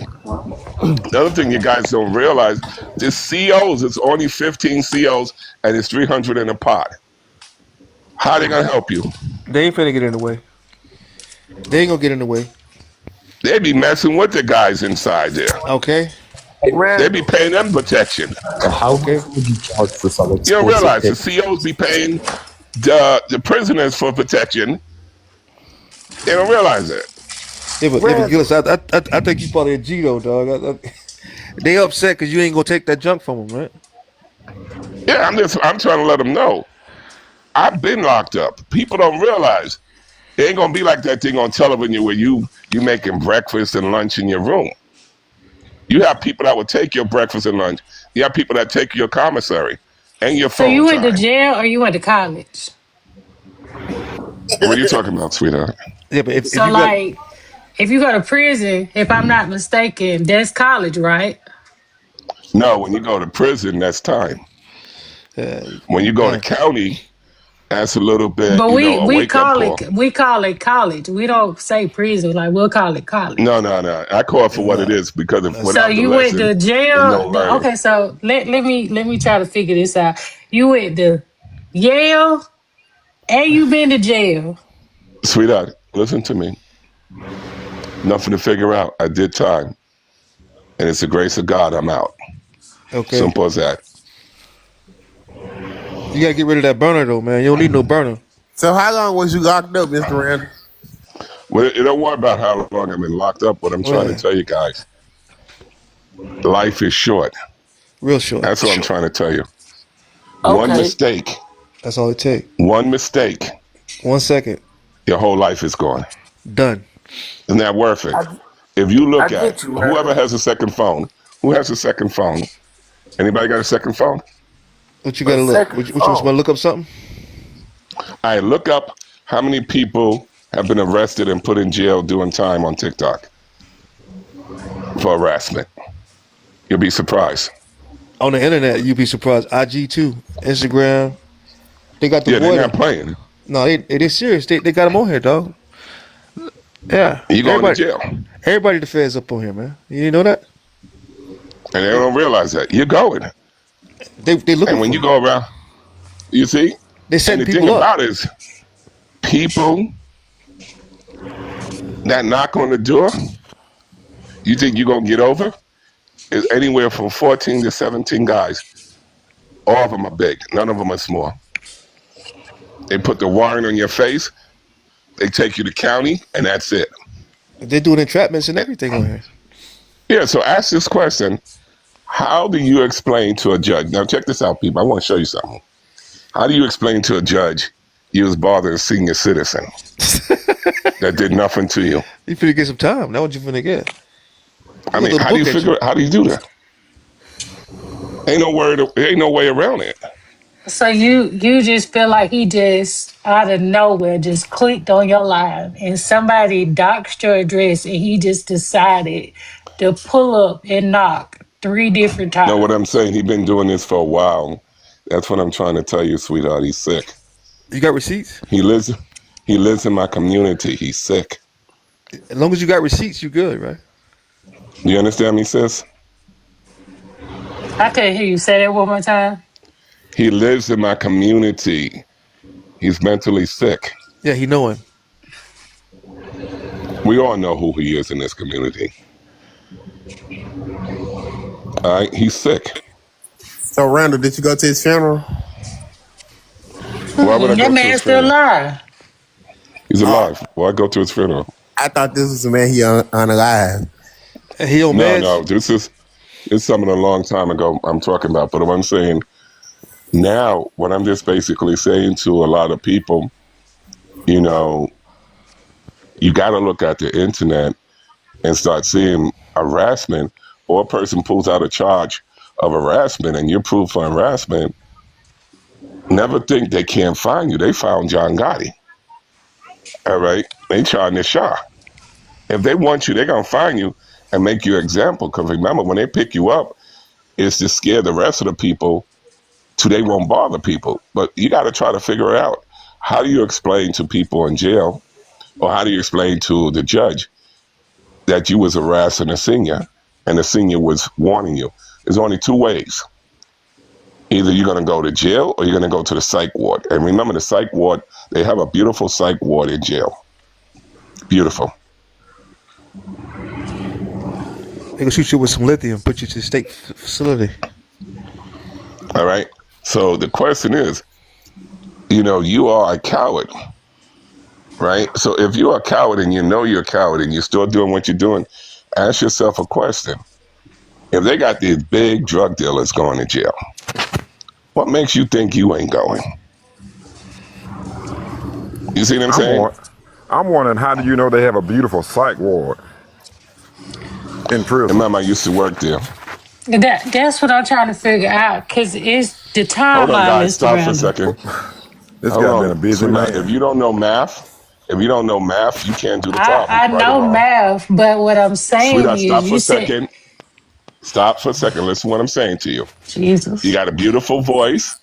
A: the other thing you guys don't realize, the COs, it's only 15 COs and it's 300 in a pot. How they gonna help you?
I: They ain't finna get in the way. They ain't gonna get in the way.
A: They be messing with the guys inside there.
I: Okay.
A: They be
H: Randall.
A: paying them protection.
K: How much
I: Okay.
K: would you charge for some
A: You don't
K: expensive
A: realize the
K: pictures?
A: COs be paying the prisoners for protection. They don't realize it.
I: Yeah, but Gillis,
H: Randall.
I: I think you probably a G though, dog. They upset because you ain't gonna take that junk from them, right?
A: Yeah, I'm trying to let them know. I've been locked up. People don't realize it ain't gonna be like that thing on television where you making breakfast and lunch in your room. You have people that will take your breakfast and lunch. You have people that take your commissary and your
B: So
A: phone
B: you went to
A: time.
B: jail or you went to college?
A: What are you talking about, sweetheart?
I: Yeah, but if
B: So
I: you got
B: like, if you go to prison, if I'm not mistaken, that's college, right?
A: No, when you go to prison, that's time.
I: uh,
A: When you go to
I: done.
A: county, that's a little bit,
B: But we
A: a
B: we
A: wake up
B: call it
A: call.
B: we call it college. We don't say prison. Like we'll call it
A: No,
B: college.
A: no, no. I call it for what it
I: Nah,
A: is because if
I: that's
B: So
A: without the
B: you went
A: lesson,
B: to
A: there's
B: jail.
A: no learning.
B: Okay, so let me try to figure this out. You went to Yale and you been to jail.
A: Sweetheart, listen to me. Nothing to figure out. I did time, and it's the grace of God. I'm out.
I: okay.
A: Simple as that.
I: You gotta get rid of that burner though, man. You don't need no burner.
F: So how long was you locked up, Mr. Randall?
A: Well, it don't worry about how long I've been locked up. What I'm trying to
I: Yeah,
A: tell you guys, life is short.
I: real short.
A: That's what I'm trying to tell you. One
H: Okay.
A: mistake,
I: That's all it take.
A: one mistake,
I: 1 second,
A: your whole life is gone.
I: done.
A: Isn't that worth it?
H: I
A: If you
H: I
A: look at
H: get you,
A: whoever
H: Randall.
A: has a second phone, who has a second phone? Anybody got a second phone?
I: What you
H: A
I: gotta look?
H: second
I: What you want to
H: phone.
I: look up something?
A: I look up how many people have been arrested and put in jail doing time on TikTok for harassment. You'll be surprised.
I: On the internet, you'd be surprised. IG too, Instagram. They got the
A: Yeah, they're
I: boy.
A: not playing.
I: No, they serious. They got him on here, dog. Yeah,
A: You going to jail, and
I: everybody the feds up on here, man. You didn't know that?
A: they don't realize that you're going.
I: They looking
A: And when
I: for
A: you
I: you.
A: go around, you see.
I: They
A: And
I: setting
A: the thing
I: people up.
A: about it is, people that knock on the door, you think you're gonna get over? Is anywhere from 14 to 17 guys. All of them are big. None of them are small. They put the warrant on your face. They take you to county, and that's it.
I: They're doing entrapments and everything on here.
A: Yeah. So ask this question: how do you explain to a judge? Now check this out, people. I want to show you something. How do you explain to a judge you was bothering a senior citizen that did nothing to you?
I: You finna get some time. That's what you finna get.
A: I
I: You gonna
A: mean,
I: throw the
A: how do you
I: book at
A: figure?
I: you.
A: How do you do that? Ain't no way around it.
B: So you just feel like he just out of nowhere just clicked on your line and somebody doxed your address and he just decided to pull up and knock 3 different
A: Know what I'm
B: times.
A: saying? He been doing this for a while. That's what I'm trying to tell you, sweetheart. He's sick.
I: You got receipts.
A: He lives. He lives in my community. He's sick.
I: As long as you got receipts, you good, right?
A: You understand me, sis?
B: I couldn't hear you say that one more time.
A: He lives in my community. He's mentally sick.
I: Yeah, he know him.
A: We all know who he is in this community. All right, he's sick.
F: So Randall, did you go to his funeral?
A: Why would I
B: That
A: go to his
B: man's still
A: funeral?
B: alive.
A: He's
F: Oh,
A: alive. Why go to his funeral?
F: I thought this was the man he unalive.
I: And he on
A: No,
I: meds.
A: no. This is it's something a long time ago I'm talking about. But what I'm saying now, what I'm just basically saying to a lot of people, you know, you got to look at the internet and start seeing harassment, or a person pulls out a charge of harassment and you're proof for harassment. Never think they can't find you. They found John Gotti. All right, they trying to Shah. If they want you, they're gonna find you and make you an example. Because remember, when they pick you up, it's to scare the rest of the people so they won't bother people. But you got to try to figure out, how do you explain to people in jail, or how do you explain to the judge that you was harassing a senior and the senior was warning you? There's only two ways. Either you're going to go to jail or you're going to go to the psych ward. And remember, the psych ward, they have a beautiful psych ward in jail. Beautiful.
I: They gonna shoot you with some lithium, put you to the state facility.
A: All right. So the question is, you are a coward, right? So if you're a coward and you know you're a coward and you're still doing what you're doing, ask yourself a question. If they got these big drug dealers going to jail, what makes you think you ain't going? You see what I'm saying?
J: I'm wondering, how do you know they have a beautiful psych ward in prison?
A: Remember, I used to work there.
B: That's what I'm trying to figure out because it's the
A: Hold on,
B: timeline,
A: guys.
B: Mr.
A: Stop for a
B: Randall.
A: second.
J: This
A: Hold
J: guy been a
A: on.
J: busy
A: Sweetheart, if
J: man.
A: you don't know math, you can't do the problem,
B: I
A: right or
B: know
A: wrong.
B: math, but what I'm saying
A: Sweetheart,
B: is,
A: stop for
B: you
A: a
B: said
A: second. Stop for a second. Listen to what I'm saying to you. You
B: Jesus.
A: got a beautiful voice,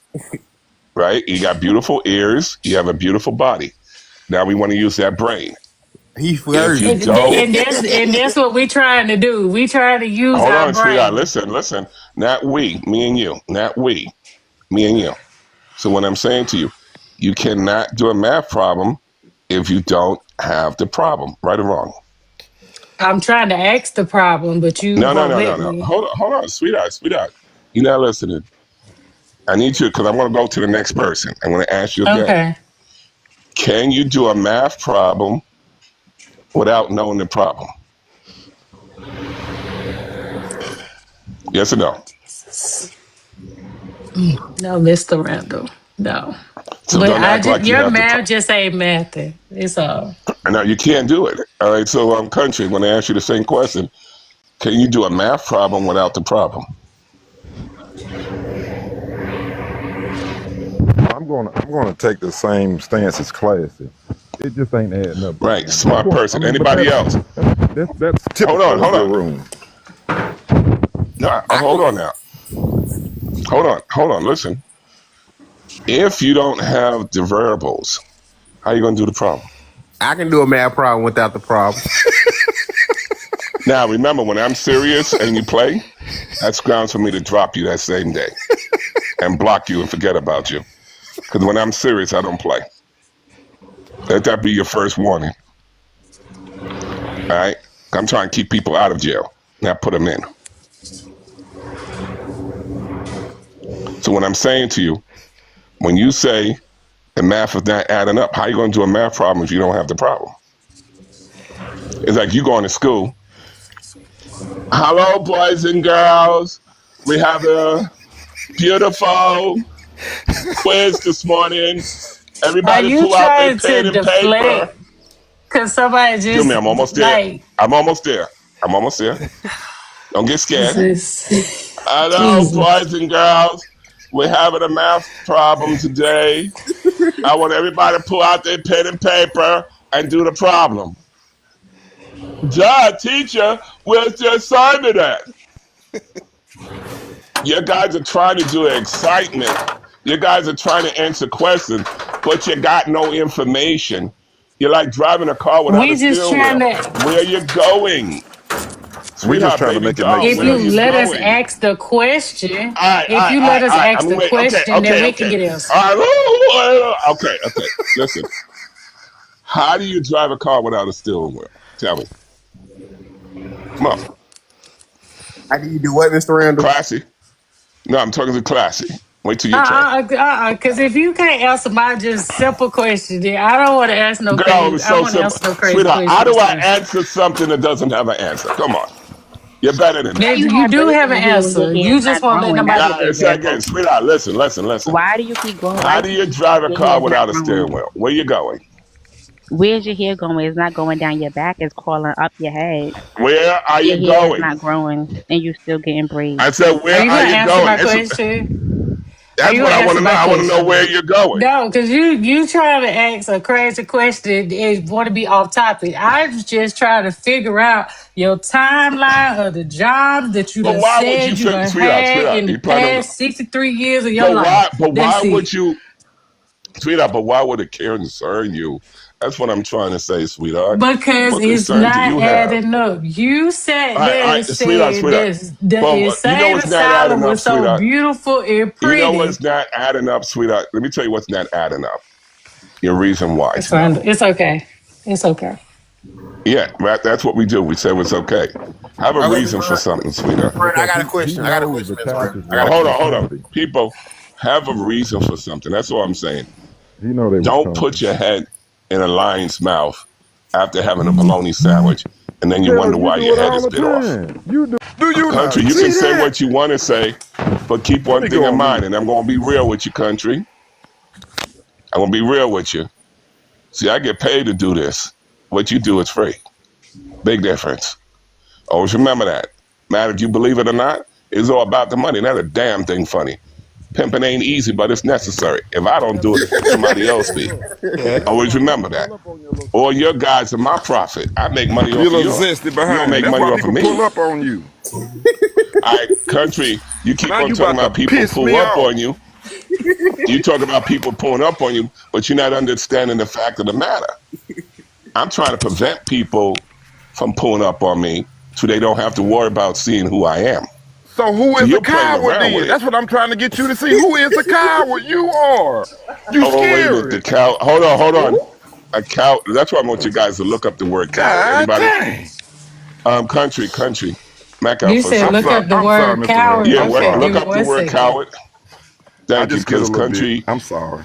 A: right? You got beautiful ears. You have a beautiful body. Now we want to use that brain.
F: He
A: If you
F: flirting.
A: don't,
B: And that's what we trying to do. We trying to use
A: hold
B: our
A: on, sweetheart.
B: brain.
A: Listen. Not we, me and you. Not we, me and you. So what I'm saying to you, you cannot do a math problem if you don't have the problem, right or wrong.
B: I'm trying to ask the problem, but you
A: No, no,
B: won't
A: no, no,
B: let
A: no.
B: me.
A: Hold on, sweetheart. You're not listening. I need you because I want to go to the next person. I want to ask you again.
B: Okay.
A: Can you do a math problem without knowing the problem? Yes or no?
B: No, Mr. Randall. No.
A: So
B: But
A: don't act like you
B: your
A: have the
B: math
A: problem.
B: just ain't mathing. It's all.
A: No, you can't do it. All right. So, country, when I ask you the same question, can you do a math problem without the problem?
J: I'm gonna take the same stance as classy. It just ain't adding up.
A: Right. Smart person.
J: But
A: Anybody else?
J: that's typical
A: Hold
J: of your
A: on.
J: room.
A: No, hold on now. Hold on. Listen. If you don't have the variables, how are you going to do the problem?
F: I can do a math problem without the problem.
A: Now, remember, when I'm serious and you play, that's grounds for me to drop you that same day and block you and forget about you. Because when I'm serious, I don't play. Let that be your first warning. All right? I'm trying to keep people out of jail, not put them in. So when I'm saying to you, when you say the math is not adding up, how are you going to do a math problem if you don't have the problem? It's like you going to school. Hello, boys and girls. We have a beautiful quiz this morning.
B: Are
A: Everybody
B: you
A: pull out their
B: trying
A: pen
B: to
A: and paper.
B: deflect? Because somebody
A: Excuse me,
B: just
A: I'm almost there.
B: like
A: I'm almost there. Don't get scared.
B: Jesus.
A: Hello,
B: Jesus.
A: boys and girls. We're having a math problem today. I want everybody to pull out their pen and paper and do the problem. Duh, teacher, where's the assignment at? You guys are trying to do excitement. You guys are trying to answer questions, but you got no information. You're like driving a car without a
B: We just
A: steering
B: trying
A: wheel.
B: to.
A: Where are you going?
J: We just
A: Sweetheart,
J: trying to
A: baby
J: make it make
A: doll,
B: If
A: where are
B: you
A: you
J: sense.
B: let us
A: going?
B: ask the question,
A: All right, all
B: if
A: right,
B: you
A: all
B: let
A: right,
B: us
A: all right.
B: ask
A: I'm
B: the
A: wait.
B: question, then we can
A: Okay.
B: get answer.
A: All right, okay. Listen, how do you drive a car without a steering wheel? Tell me. Come on,
F: How do you do what, Mr. Randall?
A: classy. No, I'm talking to classy. Wait till your turn.
B: Because if you can't answer my just simple question, then I don't want to ask no
A: Girl, it
B: crazy.
A: was
B: I
A: so
B: want to
A: simple.
B: answer no crazy
A: Sweetheart, how
B: question,
A: do
B: Mr.
A: I
B: Randall.
A: answer something that doesn't have an answer? Come on. You're better than
B: That
A: that.
L: You
B: you
L: have
B: do have
L: braces
B: an
L: in your hair when your
B: answer.
L: hair is
B: You just
L: not
B: won't let
L: growing. That's
B: nobody.
L: what they
A: Say
L: there
A: again,
L: for.
A: sweetheart, listen.
L: Why do you keep growing? Why
A: How
L: you
A: do
L: keep
A: you drive a
L: your hair
A: car
L: is not
A: without a
L: growing?
A: steering wheel? Where you going?
L: Where's your hair going? It's not going down your back. It's crawling up your head.
A: Where are
L: Your
A: you
L: hair is
A: going?
L: not growing, and you still getting
A: I
L: braids.
A: said,
B: Are
A: where
B: you
A: are
B: gonna
A: you
B: answer
A: going?
B: my question? Are
A: That's
B: you
A: what
B: gonna
A: I want
B: answer
A: to know.
B: my
A: I want to know where
B: question?
A: you're going.
B: No, because you trying to ask a crazy question and want to be off topic. I was just trying to figure out your timeline of the jobs that you
A: But
B: done
A: why would you,
B: said you done had
A: sweetheart?
B: in the
A: You probably don't know.
B: past 63 years of your life.
A: But why
B: That's
A: would
B: it.
A: you, sweetheart? But why would it concern you? That's what I'm trying to say, sweetheart.
B: Because
A: What
B: it's
A: concern do
B: not
A: you have?
B: adding up. You sat there
A: All
B: and
A: right, sweetheart,
B: said
A: sweetheart.
B: that the
A: Well, you know
B: insane
A: what's not
B: asylum
A: adding up,
B: was so
A: sweetheart?
B: beautiful and
A: You know what's
B: pretty.
A: not adding up, sweetheart? Let me tell you what's not adding up. Your reason why
B: It's
A: to know.
B: fine. It's okay. It's okay.
A: Yeah, right. That's what we do. We say it's okay. Have a
F: Okay,
A: reason for something, sweetheart.
F: Fred, I
J: because
F: got a
J: he
F: question. I got a
J: knows
F: question,
J: the
F: Miss Fred.
J: taxes
F: I
J: was
F: got a
A: Hold on,
F: question.
A: hold on.
J: coming.
A: People, have a reason for something. That's all I'm saying.
J: He know they was
A: Don't put
J: coming.
A: your head in a lion's mouth after having a bologna sandwich, and then you wonder
J: Kels, you
A: why
J: do
A: your
J: it
A: head
J: all
A: is
J: the
A: bit off.
J: time. You do you
A: Country,
J: not
A: you can
J: see
A: say
J: that?
A: what you want to say, but keep
J: Let
A: one
J: me
A: thing
J: go
A: in
J: on
A: mind,
J: mute.
A: and I'm going to be real with you, country. I'm going to be real with you. See, I get paid to do this. What you do is free. Big difference. Always remember that. Matter if you believe it or not, it's all about the money. That's a damn thing funny. Pimping ain't easy, but it's necessary. If I don't do it, somebody else
J: Hey,
A: be.
J: look.
I: Yeah.
J: That's
A: Always
J: why people
A: remember
J: pull
A: that.
J: up on your little
A: All your guys are my profit. I make money
J: your
A: off of
J: little
A: yours.
J: zesty
A: You don't
J: behind.
A: make
J: That's
A: money
J: why
A: off of
J: people pull
A: me.
J: up on you.
A: All right, country, you keep
J: Now
A: on
J: you
A: talking
J: about to
A: about people
J: piss
A: pull
J: me
A: up
J: off.
A: on you. You talk about people pulling up on you, but you're not understanding the fact of the matter. I'm trying to prevent people from pulling up on me so they don't have to worry about seeing who I am.
J: So who
A: So
J: is the
A: you're playing
J: coward
A: around with
J: then?
A: it.
J: That's what I'm trying to get you to see. Who is the coward? You are. You
A: Oh, wait a minute. The
J: scary.
A: cow. Hold on, hold on. A cow. That's why I want you guys to look up the word coward.
J: God
A: Anybody?
J: dang.
A: Country. Mac out
B: You
A: for a
B: said
J: I'm
B: look
A: second.
J: sorry.
B: up the
J: I'm sorry,
B: word
J: Mr. Randall.
B: coward.
A: Yeah,
J: I'm
B: Okay,
J: sorry.
B: give
A: look
B: me
A: up the
B: one
A: word
B: second.
A: coward.
J: I
A: Thank you,
J: just get a
A: because
J: little bit.
A: country.
J: I'm sorry.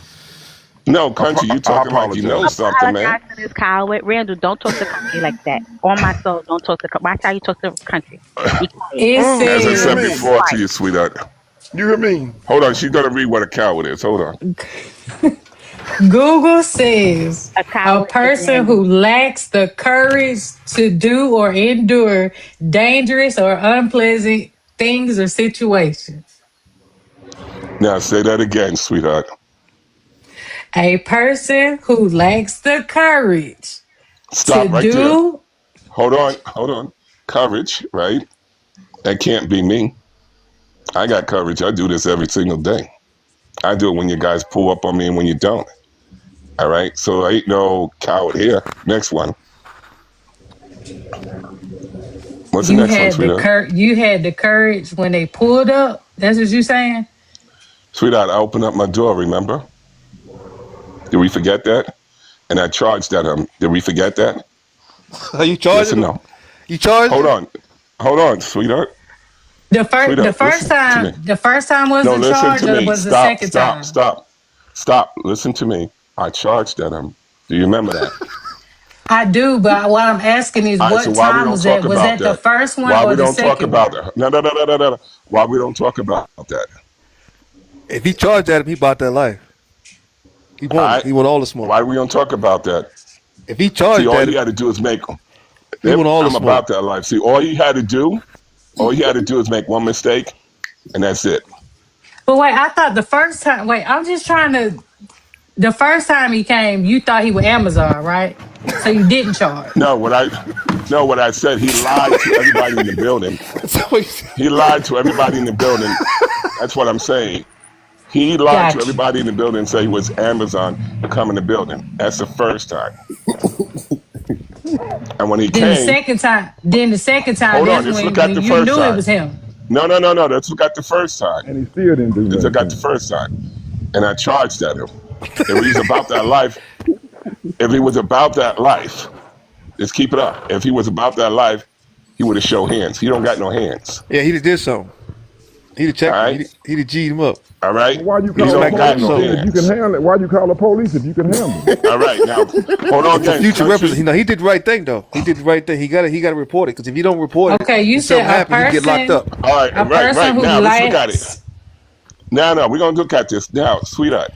A: No, country. You
J: I
A: talking like you know
J: apologize.
A: something, man.
L: Apologize to this coward. Randall, don't talk to country like that. On my soul, don't talk to watch how you talk to country. Be quiet.
B: It
A: As I
J: You hear
A: said
B: says
J: me?
A: before to
L: Quiet.
A: you, sweetheart.
J: You hear me?
A: Hold on. She's gonna read what a coward is. Hold on.
B: Google says
L: A
B: a
L: coward is
B: person
L: Randall.
B: who lacks the courage to do or endure dangerous or unpleasant things or situations.
A: Now say that again, sweetheart.
B: A person who lacks the courage to
A: Stop right there.
B: do.
A: Hold on. Courage, right? That can't be me. I got courage. I do this every single day. I do it when you guys pull up on me and when you don't. All right. So I ain't no coward here. Next one. What's the next one, sweetheart?
B: You had the courage when they pulled up. That's what you saying?
A: Sweetheart, I opened up my door, remember? Did we forget that? And I charged at him. Did we forget that?
I: Are you
A: Yes or
I: charging him?
A: no?
I: You charged
A: Hold
I: him?
A: on. Hold on, sweetheart.
B: The
A: Sweetheart,
B: first
A: listen to me.
B: time was
A: No,
B: the
A: listen
B: charge
A: to
B: or
A: me.
B: was the second time?
A: Stop. Listen to me. I charged at him. Do you remember that?
B: I do, but what I'm asking is
A: All right, so
B: what
A: why we
B: time
A: don't
B: was
A: talk
B: that? Was
A: about
B: that the
A: that?
B: first one
A: Why
B: or
A: we
B: the
A: don't talk
B: second
A: about
B: one?
A: that? No. Why we don't talk about that?
I: If he charged at him, he bought that life. He
A: All
I: won it.
A: right?
I: He won all the smoke.
A: Why we don't talk about that?
I: If he
A: See,
I: charged
A: all
I: at
A: you
I: him,
A: got to do is make.
I: he won all the
A: I'm
I: smoke.
A: about that life. See, all you had to do is make one mistake, and that's it.
B: But wait, I thought the first time. Wait, I'm just trying to. The first time he came, you thought he was Amazon, right? So you didn't charge.
A: No, what I said, he lied to everybody in the building.
I: So
A: He lied to everybody in the building. That's what I'm saying. He lied to
B: Gotcha.
A: everybody in the building and said he was Amazon to come in the building. That's the first time. And when he came,
B: Then the second time,
A: hold on,
B: that's
A: let's look
B: when
A: at the
B: you
A: first
B: knew it
A: time.
B: was him.
A: No. Let's look at the first time.
J: And he still didn't do
A: Let's look at the
J: nothing.
A: first time. And I charged at him. If he's about that life, if he was about that life, let's keep it up. If he was about that life, he would have shown hands. He don't got no hands.
I: yeah, he did something. He'd have
A: All
I: checked him.
A: right?
I: He'd have G'd him up.
A: All
J: Well,
A: right?
J: why you
A: He
J: call the
A: don't
I: Smacked him
A: got
I: up
J: police
A: no
J: then
I: something.
J: if you can
A: hands.
J: handle it? Why you call the police if you can handle it?
A: All right, now hold on
I: For
A: again,
I: future reference,
A: country.
I: he did the right thing though. He did the right thing. He got to report it because if you don't report it
B: Okay, you
I: and something
B: said
I: happens, you get locked up.
A: All right,
B: a person
A: right.
B: who
A: Now let's look at it.
B: lacks.
A: Now, we're gonna look at this. Now, sweetheart,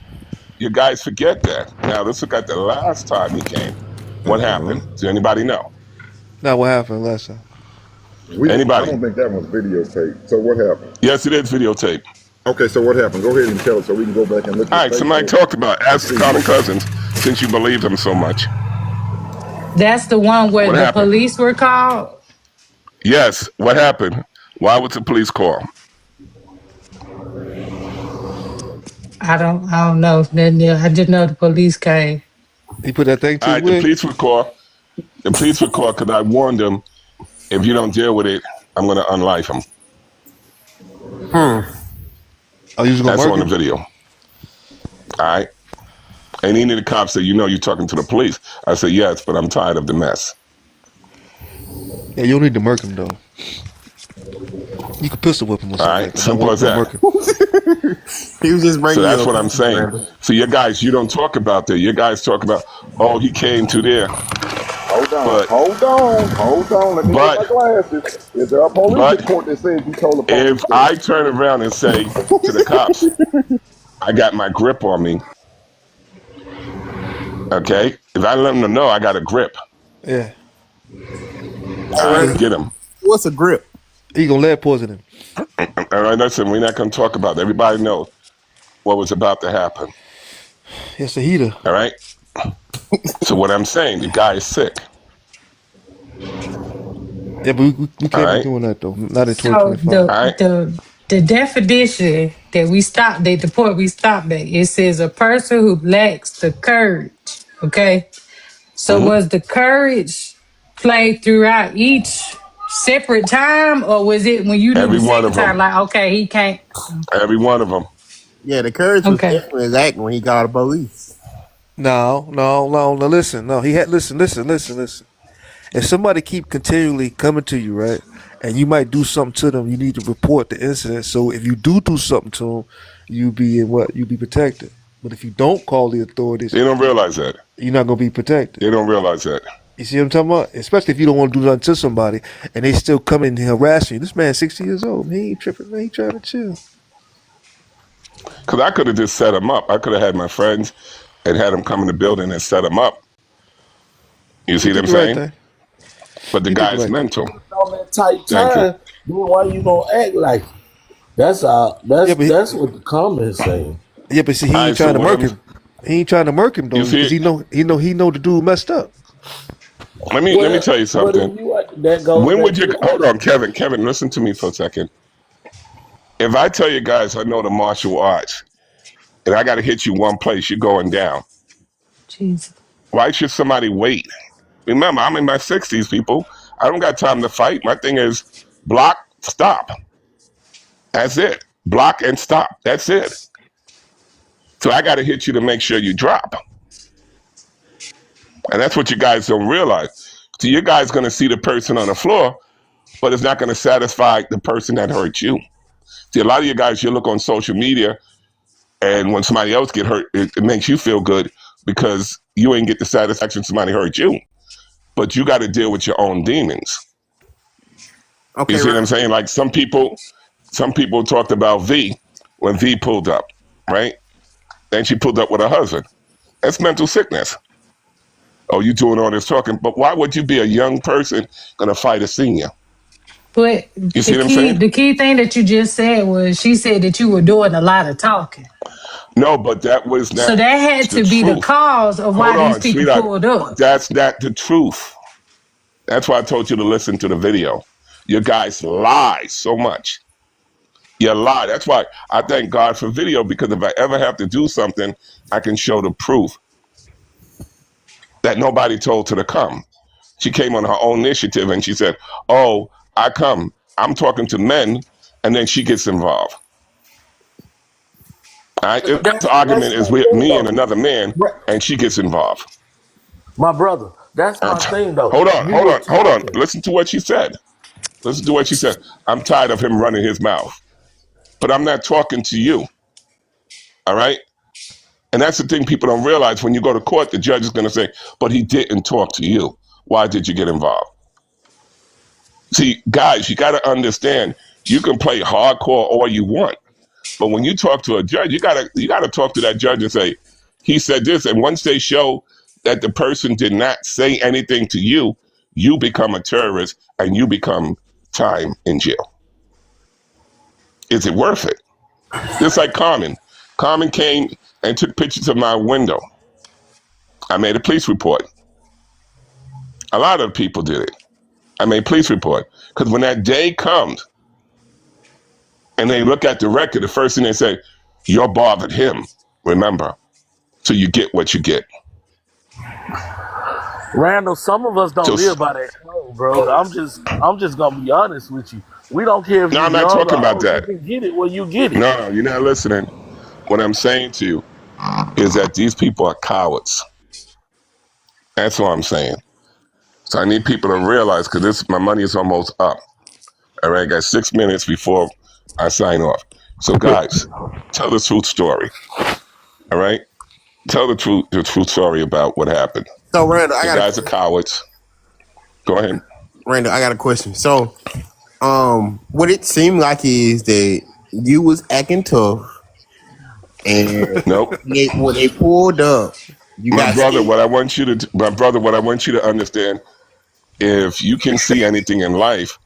A: you guys forget that. Now let's look at the last time he came. What happened? Does anybody know?
I: Now what happened last time?
J: I
A: Anybody?
J: don't think that was videotaped. So what happened?
A: Yes, it is videotape.
J: Okay, so what happened? Go ahead and tell us so we can go back and look
A: All
J: at
A: right, somebody
J: Facebook
A: talked about it.
J: and
A: Ask the
J: see
A: Carter
J: what.
A: cousins since you believe them so much.
B: That's the one where
A: What
B: the
A: happened?
B: police were called.
A: Yes, what happened? Why was the police call?
B: I don't know. I just know the police came.
I: He put that thing to
A: All
I: his
A: right, the
I: wig.
A: police would call. The police would call because I warned them if you don't deal with it, I'm gonna unlife him.
I: Oh, you was gonna
A: That's
I: murk
A: on the
I: him?
A: video. All right. And any of the cops said, you're talking to the police. I said, yes, but I'm tired of the mess.
I: Yeah, you don't need to murk him though. You can pistol whip him or
A: All
I: something like
A: right,
I: that.
A: simple as
I: Don't
A: that.
I: murk him.
F: He was just
A: So
F: bringing you
A: that's
F: a
A: what I'm
F: point,
A: saying.
F: Randall.
A: So you guys, you don't talk about that. You guys talk about, oh, he came to there,
J: Hold on,
A: but
J: hold on, hold on. Let me get my
A: but
J: glasses. Is there a police
A: but
J: report that says you told the police
A: if
J: that?
A: I turn around and say to the cops, I got my grip on me, okay? If I let them know I got a grip,
I: Yeah,
F: Hey,
A: I
F: Randall,
A: get them.
F: what's a grip?
I: he gonna lead poison him.
A: All right, listen, we're not going to talk about it. Everybody know what was about to happen,
I: It's a heater.
A: all right? So what I'm saying, the guy is sick,
I: Yeah, but we
A: all
I: can't be
A: right?
I: doing that though. Not in
B: So
I: 2025.
A: All right?
B: the definition that we stopped at, the point we stopped at, it says a person who lacks the courage. Okay. So
A: Mm-hmm.
B: was the courage played throughout each separate time, or was it when you knew
A: Every
B: the
A: one
B: second
A: of them.
B: time, like, okay, he can't?
A: Every one of them.
F: Yeah, the courage was
B: Okay.
F: definitely his act when he called the police.
I: No. Listen, no. He had listen. If somebody keep continually coming to you, right, and you might do something to them, you need to report the incident. So if you do something to them, you be in what? You be protected. But if you don't call the authorities,
A: They don't realize that.
I: you're not gonna be protected.
A: They don't realize that.
I: You see what I'm talking about? Especially if you don't want to do nothing to somebody and they still come in and harass you. This man's 60 years old. Man, he ain't tripping. Man, he trying to chill.
A: Because I could have just set them up. I could have had my friends and had them come in the building and set them up. You
I: He
A: see what
I: did
A: I'm
I: the right
A: saying?
I: thing.
A: But the
I: He did the
A: guy's
I: right thing.
A: mental.
H: On that tight
A: Thank you.
H: time, then why you gonna act like it? That's
I: Yeah, but
H: that's what the comment is saying.
I: see, he
A: All
I: ain't
A: right, so
I: trying to
A: what
I: murk
A: I'm,
I: him. He ain't trying to murk him
A: you
I: though,
A: see
I: because
A: it?
I: he know the dude messed up.
A: Let me tell you
H: Well,
A: something.
H: then that goes
A: When
H: back
A: would
H: to
A: you,
H: the
A: hold
H: question.
A: on, Kevin. Kevin, listen to me for a second. If I tell you guys I know the martial arts and I got to hit you one place, you're going down.
B: Jesus.
A: Why should somebody wait? Remember, I'm in my 60s, people. I don't got time to fight. My thing is block, stop. That's it. Block and stop. That's it. So I got to hit you to make sure you drop. And that's what you guys don't realize. So you guys going to see the person on the floor, but it's not going to satisfy the person that hurt you. See, a lot of you guys, you look on social media, and when somebody else get hurt, it makes you feel good because you ain't get the satisfaction somebody hurt you. But you got to deal with your own demons. You
F: Okay,
A: see what I'm saying? Like some people talked about V when V pulled up, right? Then she pulled up with her husband. That's mental sickness. Oh, you doing all this talking, but why would you be a young person gonna fight a senior?
B: But
A: You see what I'm saying?
B: the key thing that you just said was she said that you were doing a lot of talking.
A: No, but that was
B: So
A: not
B: that had
A: the
B: to be the
A: truth.
B: cause of why
A: Hold
B: these
A: on,
B: people
A: sweetheart.
B: pulled up.
A: That's not the truth. That's why I told you to listen to the video. You guys lie so much. You lie. That's why I thank God for video, because if I ever have to do something, I can show the proof that nobody told her to come. She came on her own initiative and she said, "Oh, I come. I'm talking to men," and then she gets involved. All right? This
H: That's
A: argument is
H: my
A: with
H: thing
A: me and
H: though.
A: another man, and she gets involved.
H: My brother, that's my thing though.
A: Hold on,
H: You
A: hold
H: were
A: on, hold on.
H: talking.
A: Listen to what she said. Listen to what she said. I'm tired of him running his mouth, but I'm not talking to you. All right? And that's the thing people don't realize. When you go to court, the judge is going to say, "But he didn't talk to you. Why did you get involved?" See, guys, you got to understand. You can play hardcore all you want, but when you talk to a judge, you gotta talk to that judge and say, "He said this." And once they show that the person did not say anything to you, you become a terrorist and you become time in jail. Is it worth it? Just like Carmen. Carmen came and took pictures of my window. I made a police report. A lot of people did it. I made a police report. Because when that day comes and they look at the record, the first thing they say, "You're bothered him." Remember. So you get what you get.
H: Randall, some of us don't
A: So
H: live by that code, bro. I'm just gonna be honest with you. We don't care if
A: no,
H: you
A: I'm not
H: young
A: talking
H: or
A: about
H: old, you
A: that.
H: can get it where you get it.
A: No, you're not listening. What I'm saying to you is that these people are cowards. That's what I'm saying. So I need people to realize because this my money is almost up. All right, I got 6 minutes before I sign off. So guys, tell the truth story. All right, tell the truth story about what happened.
F: So Randall,
A: You guys are cowards. Go ahead.
F: I got a question. So, what it seemed like is that you was acting tough, and
A: Nope.
F: when they pulled up, you
A: My
F: got
A: brother,
F: scared.
A: what I want you to understand, if you can see anything in life,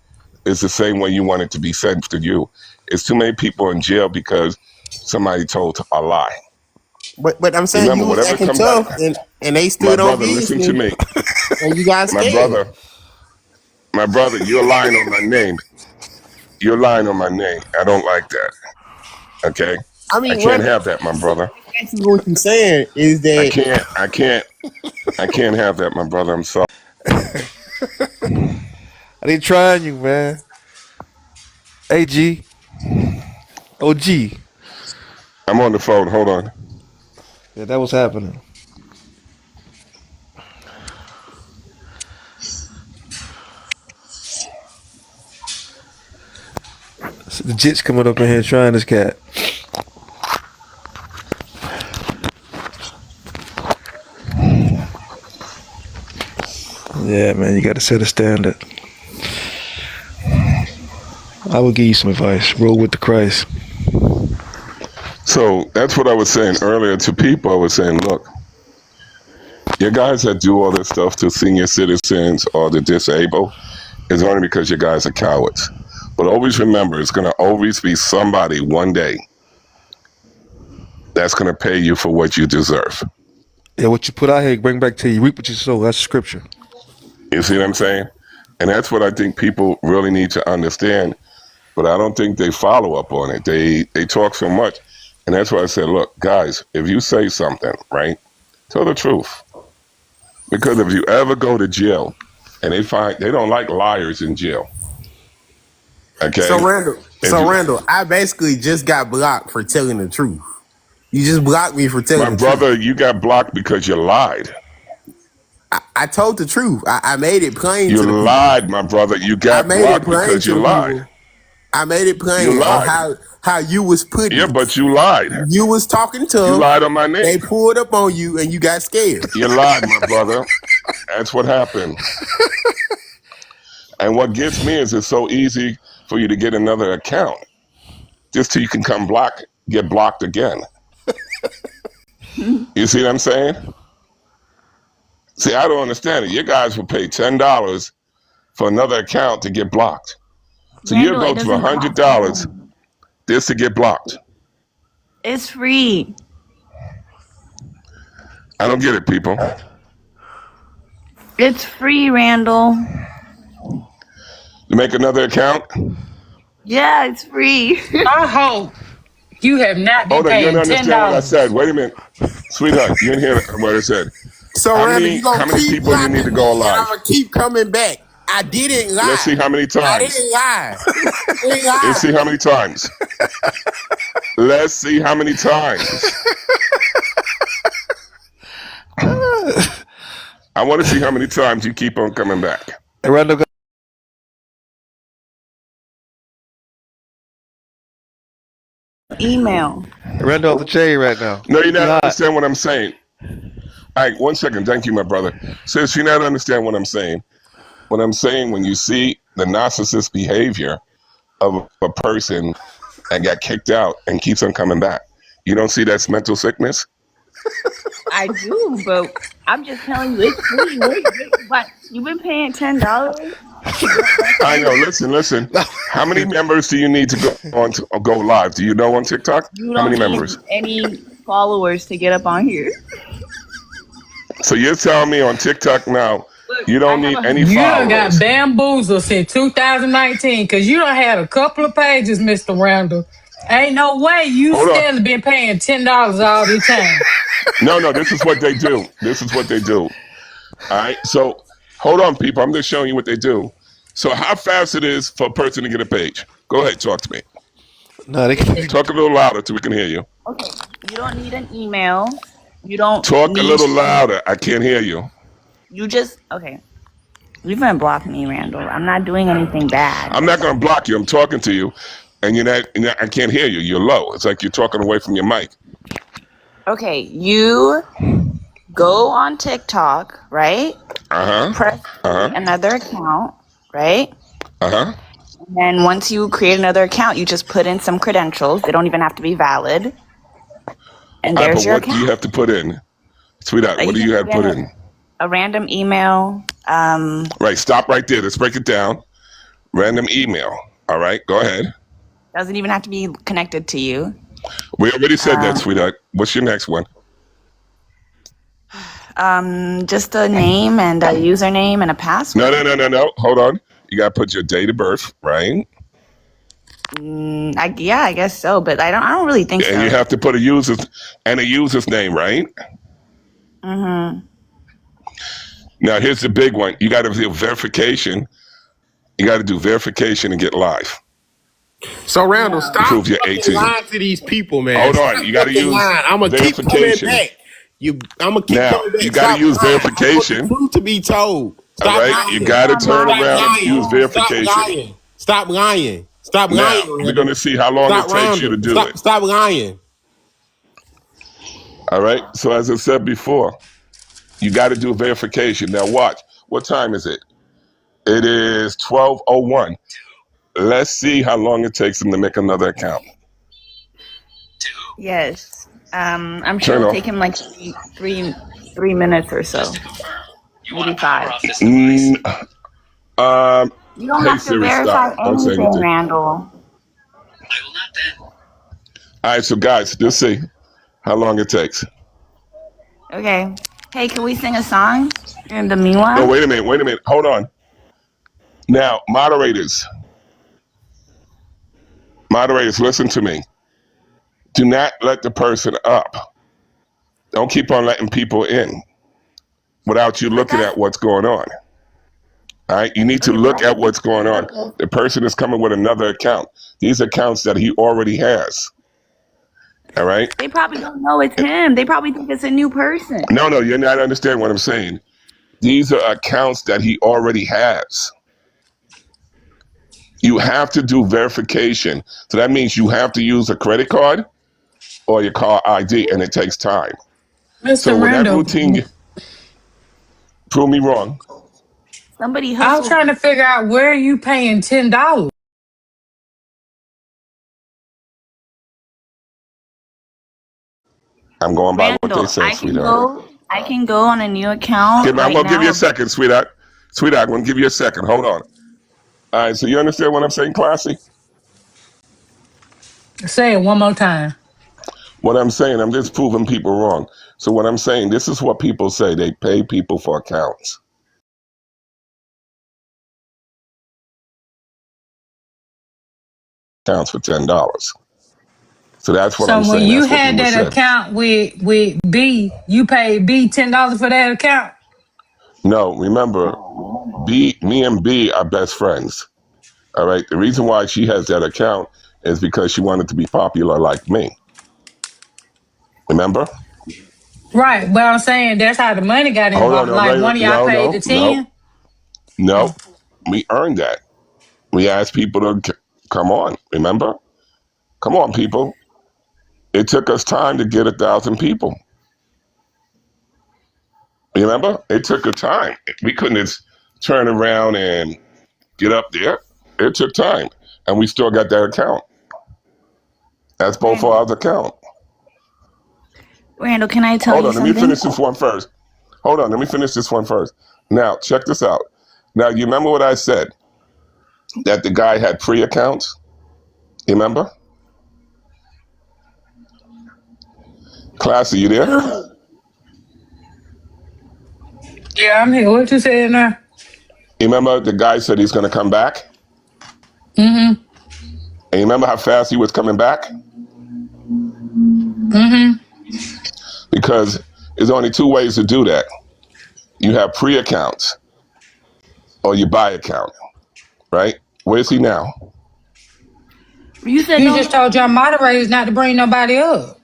A: it's the same way you want it to be said to you. It's too many people in jail because somebody told a lie.
F: But I'm saying
A: Remember,
F: you was
A: whatever
F: acting
A: come back,
F: tough, and they
A: my
F: stood on
A: brother, listen to
F: business,
A: me.
F: and you got
A: My
F: scared.
A: brother, my brother, you're lying on my name. You're lying on my name. I don't like that. Okay?
F: I
A: I
F: mean,
A: can't
F: Randall,
A: have that, my brother.
F: basically what you're saying is
A: I
F: that.
A: can't, I can't, I can't have that, my brother. I'm sorry.
I: I ain't trying you, man. AG, OG.
A: I'm on the phone. Hold on.
I: Yeah, that was happening. So the jits coming up in here trying this cat. Yeah, man, you got to set a standard. I will give you some advice. Roll with the Christ.
A: So that's what I was saying earlier to people. I was saying, look, you guys that do all this stuff to senior citizens or the disabled is only because you guys are cowards. But always remember, it's going to always be somebody one day that's going to pay you for what you deserve.
I: Yeah, what you put out here, bring back to you. Reap what you sow. That's scripture.
A: You see what I'm saying? And that's what I think people really need to understand. But I don't think they follow up on it. They talk so much. And that's why I said, look, guys, if you say something, right, tell the truth. Because if you ever go to jail and they don't like liars in jail.
F: So
A: Okay?
F: Randall, I basically just got blocked for telling the truth. You just blocked me for telling
A: My
F: the truth.
A: brother, you got blocked because you lied.
F: I told the truth. I made it plain
A: You
F: to the people.
A: lied, my brother. You
F: I
A: got
F: made it
A: blocked
F: plain
A: because
F: to
A: you
F: the
A: lied.
F: people. I made it
A: You
F: plain on
A: lied.
F: how you was putting
A: Yeah,
F: it.
A: but you lied.
F: You was talking
A: You
F: tough.
A: lied on my name.
F: They pulled up on you and you got scared.
A: You lied, my brother. That's what happened. And what gets me is it's so easy for you to get another account just till you can get blocked again. You see what I'm saying? See, I don't understand it. You guys will pay $10 for another account to get blocked. So you'll
G: Randall, it
A: go to
G: doesn't cost you.
A: $100 just to get blocked.
G: It's free.
A: I don't get it, people.
G: It's free, Randall.
A: You make another account?
G: Yeah, it's free.
B: I hope you have not been
A: Hold on, you don't
B: paying
A: understand what I said.
B: $10.
A: Wait a minute. Sweetheart, you didn't hear what I said.
F: So
A: How
F: Randall, you
A: many
F: gonna
A: how many
F: keep
A: people you need to
F: blocking
A: go
F: me and I'm
A: live?
F: gonna keep coming back. I didn't
A: Let's
F: lie.
A: see how many
F: I
A: times.
F: didn't lie. I didn't
A: Let's see
F: lie.
A: how many times. Let's see how many times. I want to see how many times you keep on coming back.
I: Hey, Randall,
G: Email.
I: Randall off the chain right now.
A: No, you
I: He
A: not
I: hot.
A: understand what I'm saying. All right, 1 second. Thank you, my brother. Sis, you not understand what I'm saying. What I'm saying, when you see the narcissist behavior of a person and got kicked out and keeps on coming back, you don't see that's mental sickness?
G: I do, but I'm just telling you, it's free. What? You've been paying $10 to get back
A: I know.
G: in?
A: Listen. How many members do you need to go on to go live? Do you know on TikTok?
G: You
A: How
G: don't
A: many
G: need
A: members?
G: any followers to get up on here.
A: So you're telling me on TikTok now
G: Look,
A: you
G: I
A: don't
G: have
A: need
G: a
A: any
B: You done got
A: followers?
B: bamboozled since 2019 because you done had a couple of pages, Mr. Randall. Ain't no way you
A: Hold on.
B: still been paying $10 all the time.
A: No. This is what they do. This is what they do. All right. So hold on, people. I'm just showing you what they do. So how fast it is for a person to get a page? Go ahead, talk to me.
I: No, they can.
A: Talk a little louder so we can hear you.
G: Okay, you don't need an email. You don't
A: Talk a
G: need
A: little
G: to.
A: louder. I can't hear you.
G: You just okay. You're gonna block me, Randall. I'm not doing anything bad.
A: I'm not going to block you. I'm talking to you, and I can't hear you. You're low. It's like you're talking away from your mic.
G: Okay, you go on TikTok, right? Press create another account, right? And then once you create another account, you just put in some credentials. They don't even have to be valid. And there's
A: But
G: your
A: what do
G: account.
A: you have to put in? Sweetheart, what do you have to put in?
G: A random email.
A: Right, stop right there. Let's break it down. Random email. All right, go ahead.
G: Doesn't even have to be connected to you.
A: We already said that, sweetheart. What's your next one?
G: Just a name and a username and a password.
A: No. Hold on. You got to put your date of birth, right?
G: I guess so, but I don't really think so.
A: And you have to put a user's name, right?
G: Mm-hmm.
A: Now, here's the big one. You got to do verification. You got to do verification and get live.
F: So Randall, stop
A: Prove you're 18.
F: lying to these people, man.
A: Hold on. You got to use
F: I'm gonna keep coming back. I'm gonna keep coming back.
A: You got to use verification.
F: I want the truth to be told.
A: Stop all right, lying. You got to turn around and use verification.
F: Stop lying. Stop lying.
A: Now, we're going to see how long it takes you to do it.
F: Stop lying.
A: All right. So as I said before, you got to do verification. Now watch. What time is it? It is 12:01. Let's see how long it takes him to make another account.
G: Yes. I'm sure it'll take him like three minutes or so. Maybe 5.
A: You
G: don't have to verify anything, Randall.
A: All right, so guys, let's see how long it takes.
G: Okay. Hey, can we sing a song in the meanwhile?
A: Oh, wait a minute. Hold on. Now, moderators, listen to me. Do not let the person up. Don't keep on letting people in without you looking at what's going on. All right, you need to look at what's going on. The person is coming with another account. These accounts that he already has. All right?
G: They probably don't know it's him. They probably think it's a new person.
A: No, you're not understanding what I'm saying. These are accounts that he already has. You have to do verification. So that means you have to use a credit card or your car ID, and it takes time.
B: Mr.
A: So when
B: Randall,
A: that routine, prove me wrong.
G: Somebody
B: I'm
G: hustled.
B: trying to figure out where you paying $10.
A: I'm going by
G: Randall,
A: what they say, sweetheart.
G: I can go on a new account.
A: I'm going to give you a second, sweetheart. Sweetheart, I'm going to give you a second. Hold on. All right, so you understand what I'm saying, Classy?
B: Say it one more time.
A: What I'm saying, I'm just proving people wrong. So what I'm saying, this is what people say. They pay people for accounts. Accounts for $10. So that's what I'm saying.
B: So when you
A: That's what
B: had
A: people
B: that
A: said.
B: account with B, you paid B $10 for that account?
A: No, remember, me and B are best friends. All right. The reason why she has that account is because she wanted to be popular like me. Remember?
B: Right, but I'm saying that's how the money got
A: Hold
B: involved.
A: on,
B: Like one of y'all paid the 10.
A: No. We earned that. We asked people to come on. Remember? Come on, people. It took us time to get 1,000 people. Remember? It took a time. We couldn't just turn around and get up there. It took time. And we still got that account. That's both of our account.
G: Randall, can I tell you something?
A: Let me finish this one first. Hold on, let me finish this one first. Now, check this out. Now, you remember what I said? That the guy had pre-accounts? You remember? Classy, you there?
B: Yeah, I'm here. What you saying now?
A: You remember the guy said he's going to come back?
B: Mm-hmm.
A: And you remember how fast he was coming back?
B: Mm-hmm.
A: Because there's only 2 ways to do that. You have pre-accounts or you buy account, right? Where's he now?
B: You just told your moderators not to bring nobody up.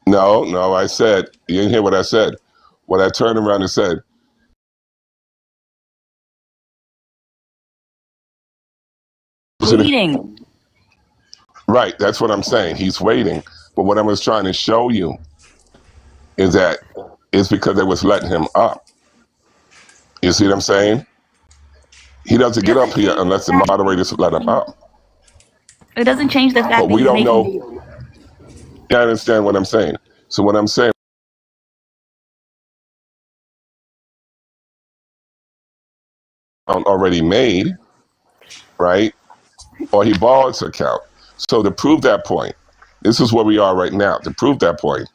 A: No, I said, you didn't hear what I said. What I turned around and said,
G: waiting.
A: Right, that's what I'm saying. He's waiting. But what I was trying to show you is that it's because they was letting him up. You see what I'm saying? He doesn't get up here unless the moderators let him up.
G: It doesn't change the fact
A: But
G: that
A: we
G: he's
A: don't
G: making
A: know.
G: videos.
A: You understand what I'm saying? So what I'm saying, already made, right? Or he borrowed his account. So to prove that point, this is where we are right now. To prove that point,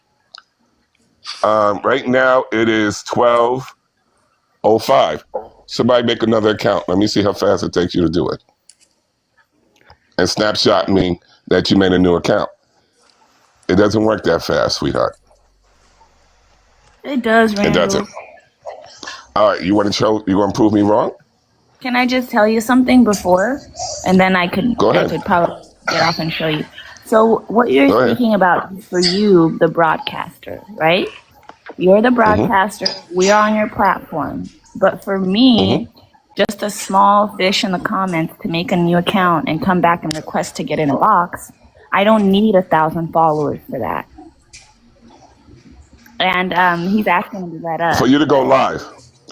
A: right now it is 12:05. Somebody make another account. Let me see how fast it takes you to do it. And snapshot me that you made a new account. It doesn't work that fast, sweetheart.
G: It does,
A: It doesn't.
G: Randall.
A: All right, you want to prove me wrong?
G: Can I just tell you something before, and then I could
A: Go ahead.
G: probably get off and show you. So what you're
A: Go ahead.
G: speaking about is for you, the broadcaster, right? You're the broadcaster. We're on your platform. But for me, just a small fish in the comments to make a new account and come back and request to get in a box, I don't need 1,000 followers for that. And he's asking to let up.
A: For you to go live.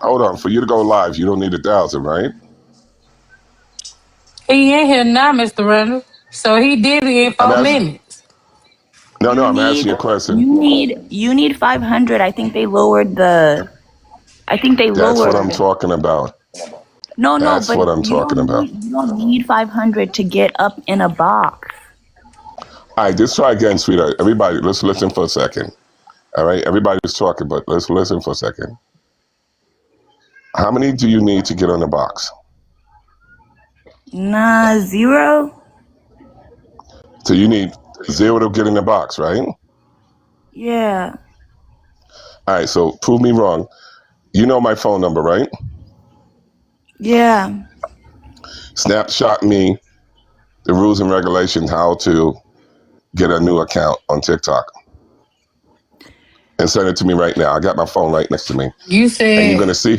A: Hold on. For you to go live, you don't need 1,000, right?
B: He in here now, Mr. Randall. So he did it in
A: I'm
B: 4
A: asking.
B: minutes.
A: No,
G: You
A: I'm asking
G: need
A: you a question.
G: you need 500. I think they lowered the. I think they
A: That's what I'm
G: lowered.
A: talking about.
G: No,
A: That's
G: but
A: what I'm talking about.
G: you don't need 500 to get up in a box.
A: All right, just try again, sweetheart. Everybody, let's listen for a second. All right, everybody's talking, but let's listen for a second. How many do you need to get on the box?
G: Nah, 0.
A: So you need 0 to get in the box, right?
G: Yeah.
A: All right, so prove me wrong. You know my phone number, right?
G: Yeah.
A: Snapshot me the rules and regulations how to get a new account on TikTok and send it to me right now. I got my phone right next to me.
B: You
A: And you're
B: said
A: going to see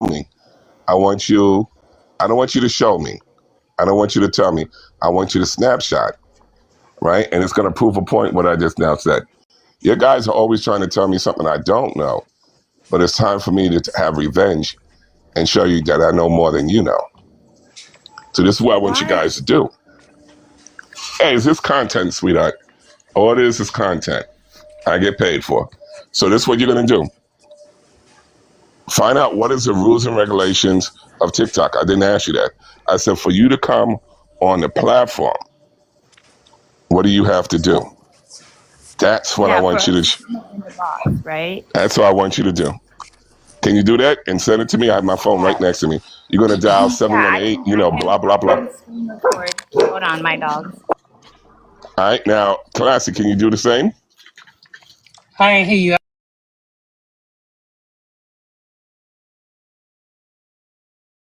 A: me. I don't want you to show me. I don't want you to tell me. I want you to snapshot, right? And it's going to prove a point what I just now said. Your guys are always trying to tell me something I don't know, but it's time for me to have revenge and show you that I know more than you know. So this is what I want you
G: Why?
A: guys to do. Hey, is this content, sweetheart? All it is content. I get paid for. So this is what you're going to do. Find out what is the rules and regulations of TikTok. I didn't ask you that. I said for you to come on the platform, what do you have to do? That's what I
G: Yeah, for
A: want you
G: us
A: to.
G: to come in the box, right?
A: That's what I want you to do. Can you do that and send it to me? I have my phone right next to me. You're gonna dial
G: Yeah,
A: 718. Blah blah
G: I
A: blah.
G: can screen record. Hold on, my dogs.
A: All right, now, Classic, can you do the same?
B: I ain't hear you.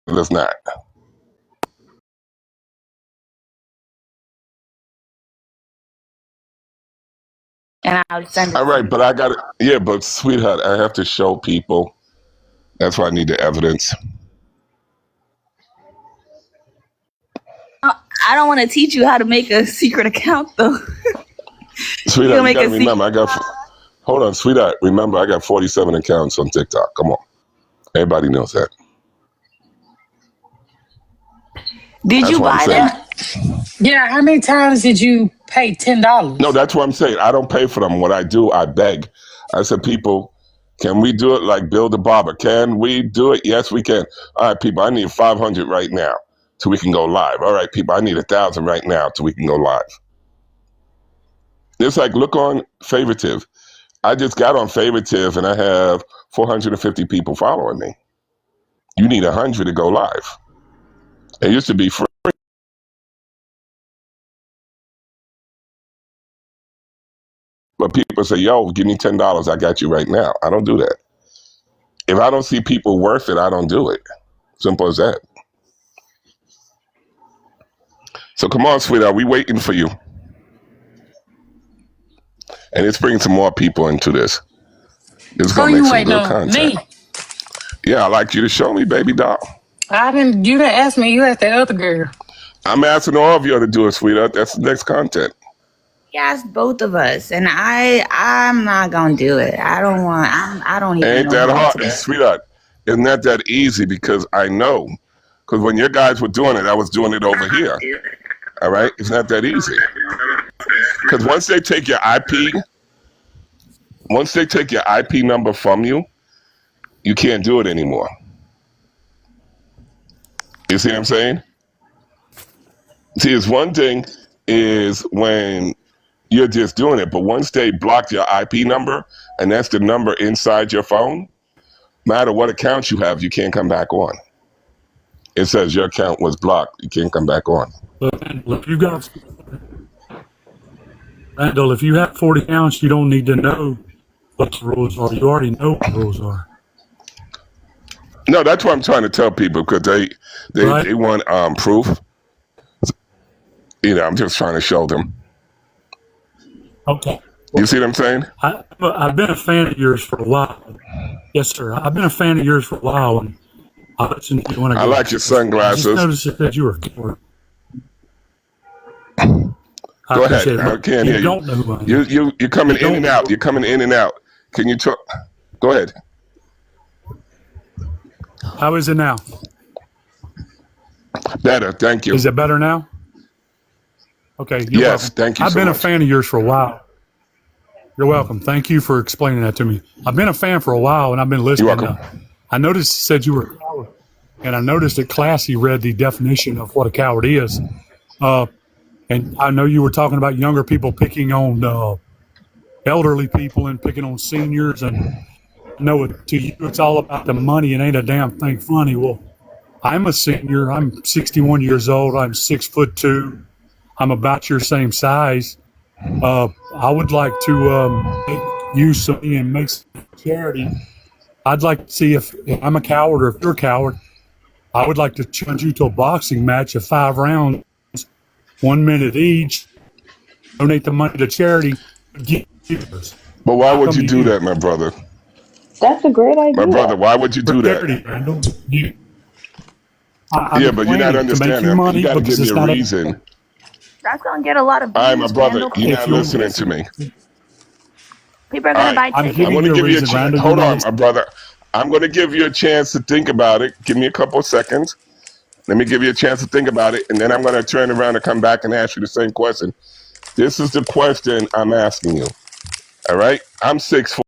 A: Let's not.
G: And I'll send it
A: All
G: to
A: right,
G: you.
A: but I got it. Yeah, but sweetheart, I have to show people. That's why I need the evidence.
G: I don't want to teach you how to make a secret account, though.
A: Sweetheart, you
G: Make
A: got to
G: a secret.
A: remember, hold on, sweetheart. Remember, I got 47 accounts on TikTok. Come on. Everybody knows that.
G: Did
A: That's
G: you
A: what I'm
G: buy
A: saying.
G: them?
B: Yeah, how many times did you pay
A: No,
B: $10?
A: that's what I'm saying. I don't pay for them. What I do, I beg. I said, people, can we do it like Bill the Barber? Can we do it? Yes, we can. All right, people, I need 500 right now so we can go live. All right, people, I need 1,000 right now so we can go live. It's like, look on Favoritive. I just got on Favoritive and I have 450 people following me. You need 100 to go live. It used to be free. But people say, yo, give me $10. I got you right now. I don't do that. If I don't see people worth it, I don't do it. Simple as that. So come on, sweetheart. We waiting for you. And let's bring some more people into this. It's
B: Who
A: gonna make
B: you
A: some
B: waiting
A: good
B: on?
A: content.
B: Me.
A: Yeah, I'd like you to show me, baby doll.
B: I didn't. You didn't ask me. You asked that other girl.
A: I'm asking all of you to do it, sweetheart. That's the next content.
G: He asked both of us, and I'm not gonna do it. I don't want. I don't even
A: Ain't
G: know
A: that
G: how
A: hard,
G: to.
A: sweetheart? Isn't that easy? Because I know. Because when your guys were doing it, I was doing it over here. All right? It's not that easy. Because once they take your IP number from you, you can't do it anymore. You see what I'm saying? See, it's one thing is when you're just doing it, but once they block your IP number, and that's the number inside your phone, no matter what account you have, you can't come back on. It says your account was blocked. You can't come back on.
M: But Randall, if you have 40 accounts, you don't need to know what the rules are. You already know what the rules are.
A: No, that's what I'm trying to tell people because they want proof. I'm just trying to show them.
M: Okay.
A: You see what I'm saying?
M: I've been a fan of yours for a while. Yes, sir. I've been a fan of yours for a while, and I'll listen to you when
A: I like your sunglasses.
M: I just noticed that you were a killer.
A: Go ahead. I can't hear you.
M: Don't know who I am.
A: You're coming in and out. You're coming in and out. Can you talk? Go ahead.
M: How is it now?
A: Better. Thank you.
M: Is it better now? Okay. You're
A: yes.
M: welcome.
A: Thank you.
M: I've been a fan of yours for a while. You're welcome. Thank you for explaining that to me. I've been a fan for a while, and I've been listening.
A: You're welcome.
M: I noticed it said you were a coward, and I noticed that Classy read the definition of what a coward is. And I know you were talking about younger people picking on elderly people and picking on seniors. And I know to you it's all about the money and ain't a damn thing funny. Well, I'm a senior. I'm 61 years old. I'm 6'2". I'm about your same size. I would like to use some and make some charity. I'd like to see if I'm a coward or if you're a coward. I would like to challenge you to a boxing match of 5 rounds, 1 minute each. Donate the money to charity.
A: But why would you do that, my brother?
E: That's a great idea.
A: My brother, why would you do that? But you're not understanding. You got to give me a reason.
G: That's gonna get a lot of views.
A: All right, my brother, you're not listening to me.
G: People are gonna buy tickets.
A: I'm going to give you a chance. Hold on, my brother. I'm going to give you a chance to think about it. Give me a couple of seconds. Let me give you a chance to think about it, and then I'm going to turn around and come back and ask you the same question. This is the question I'm asking you. All right? I'm 6'4".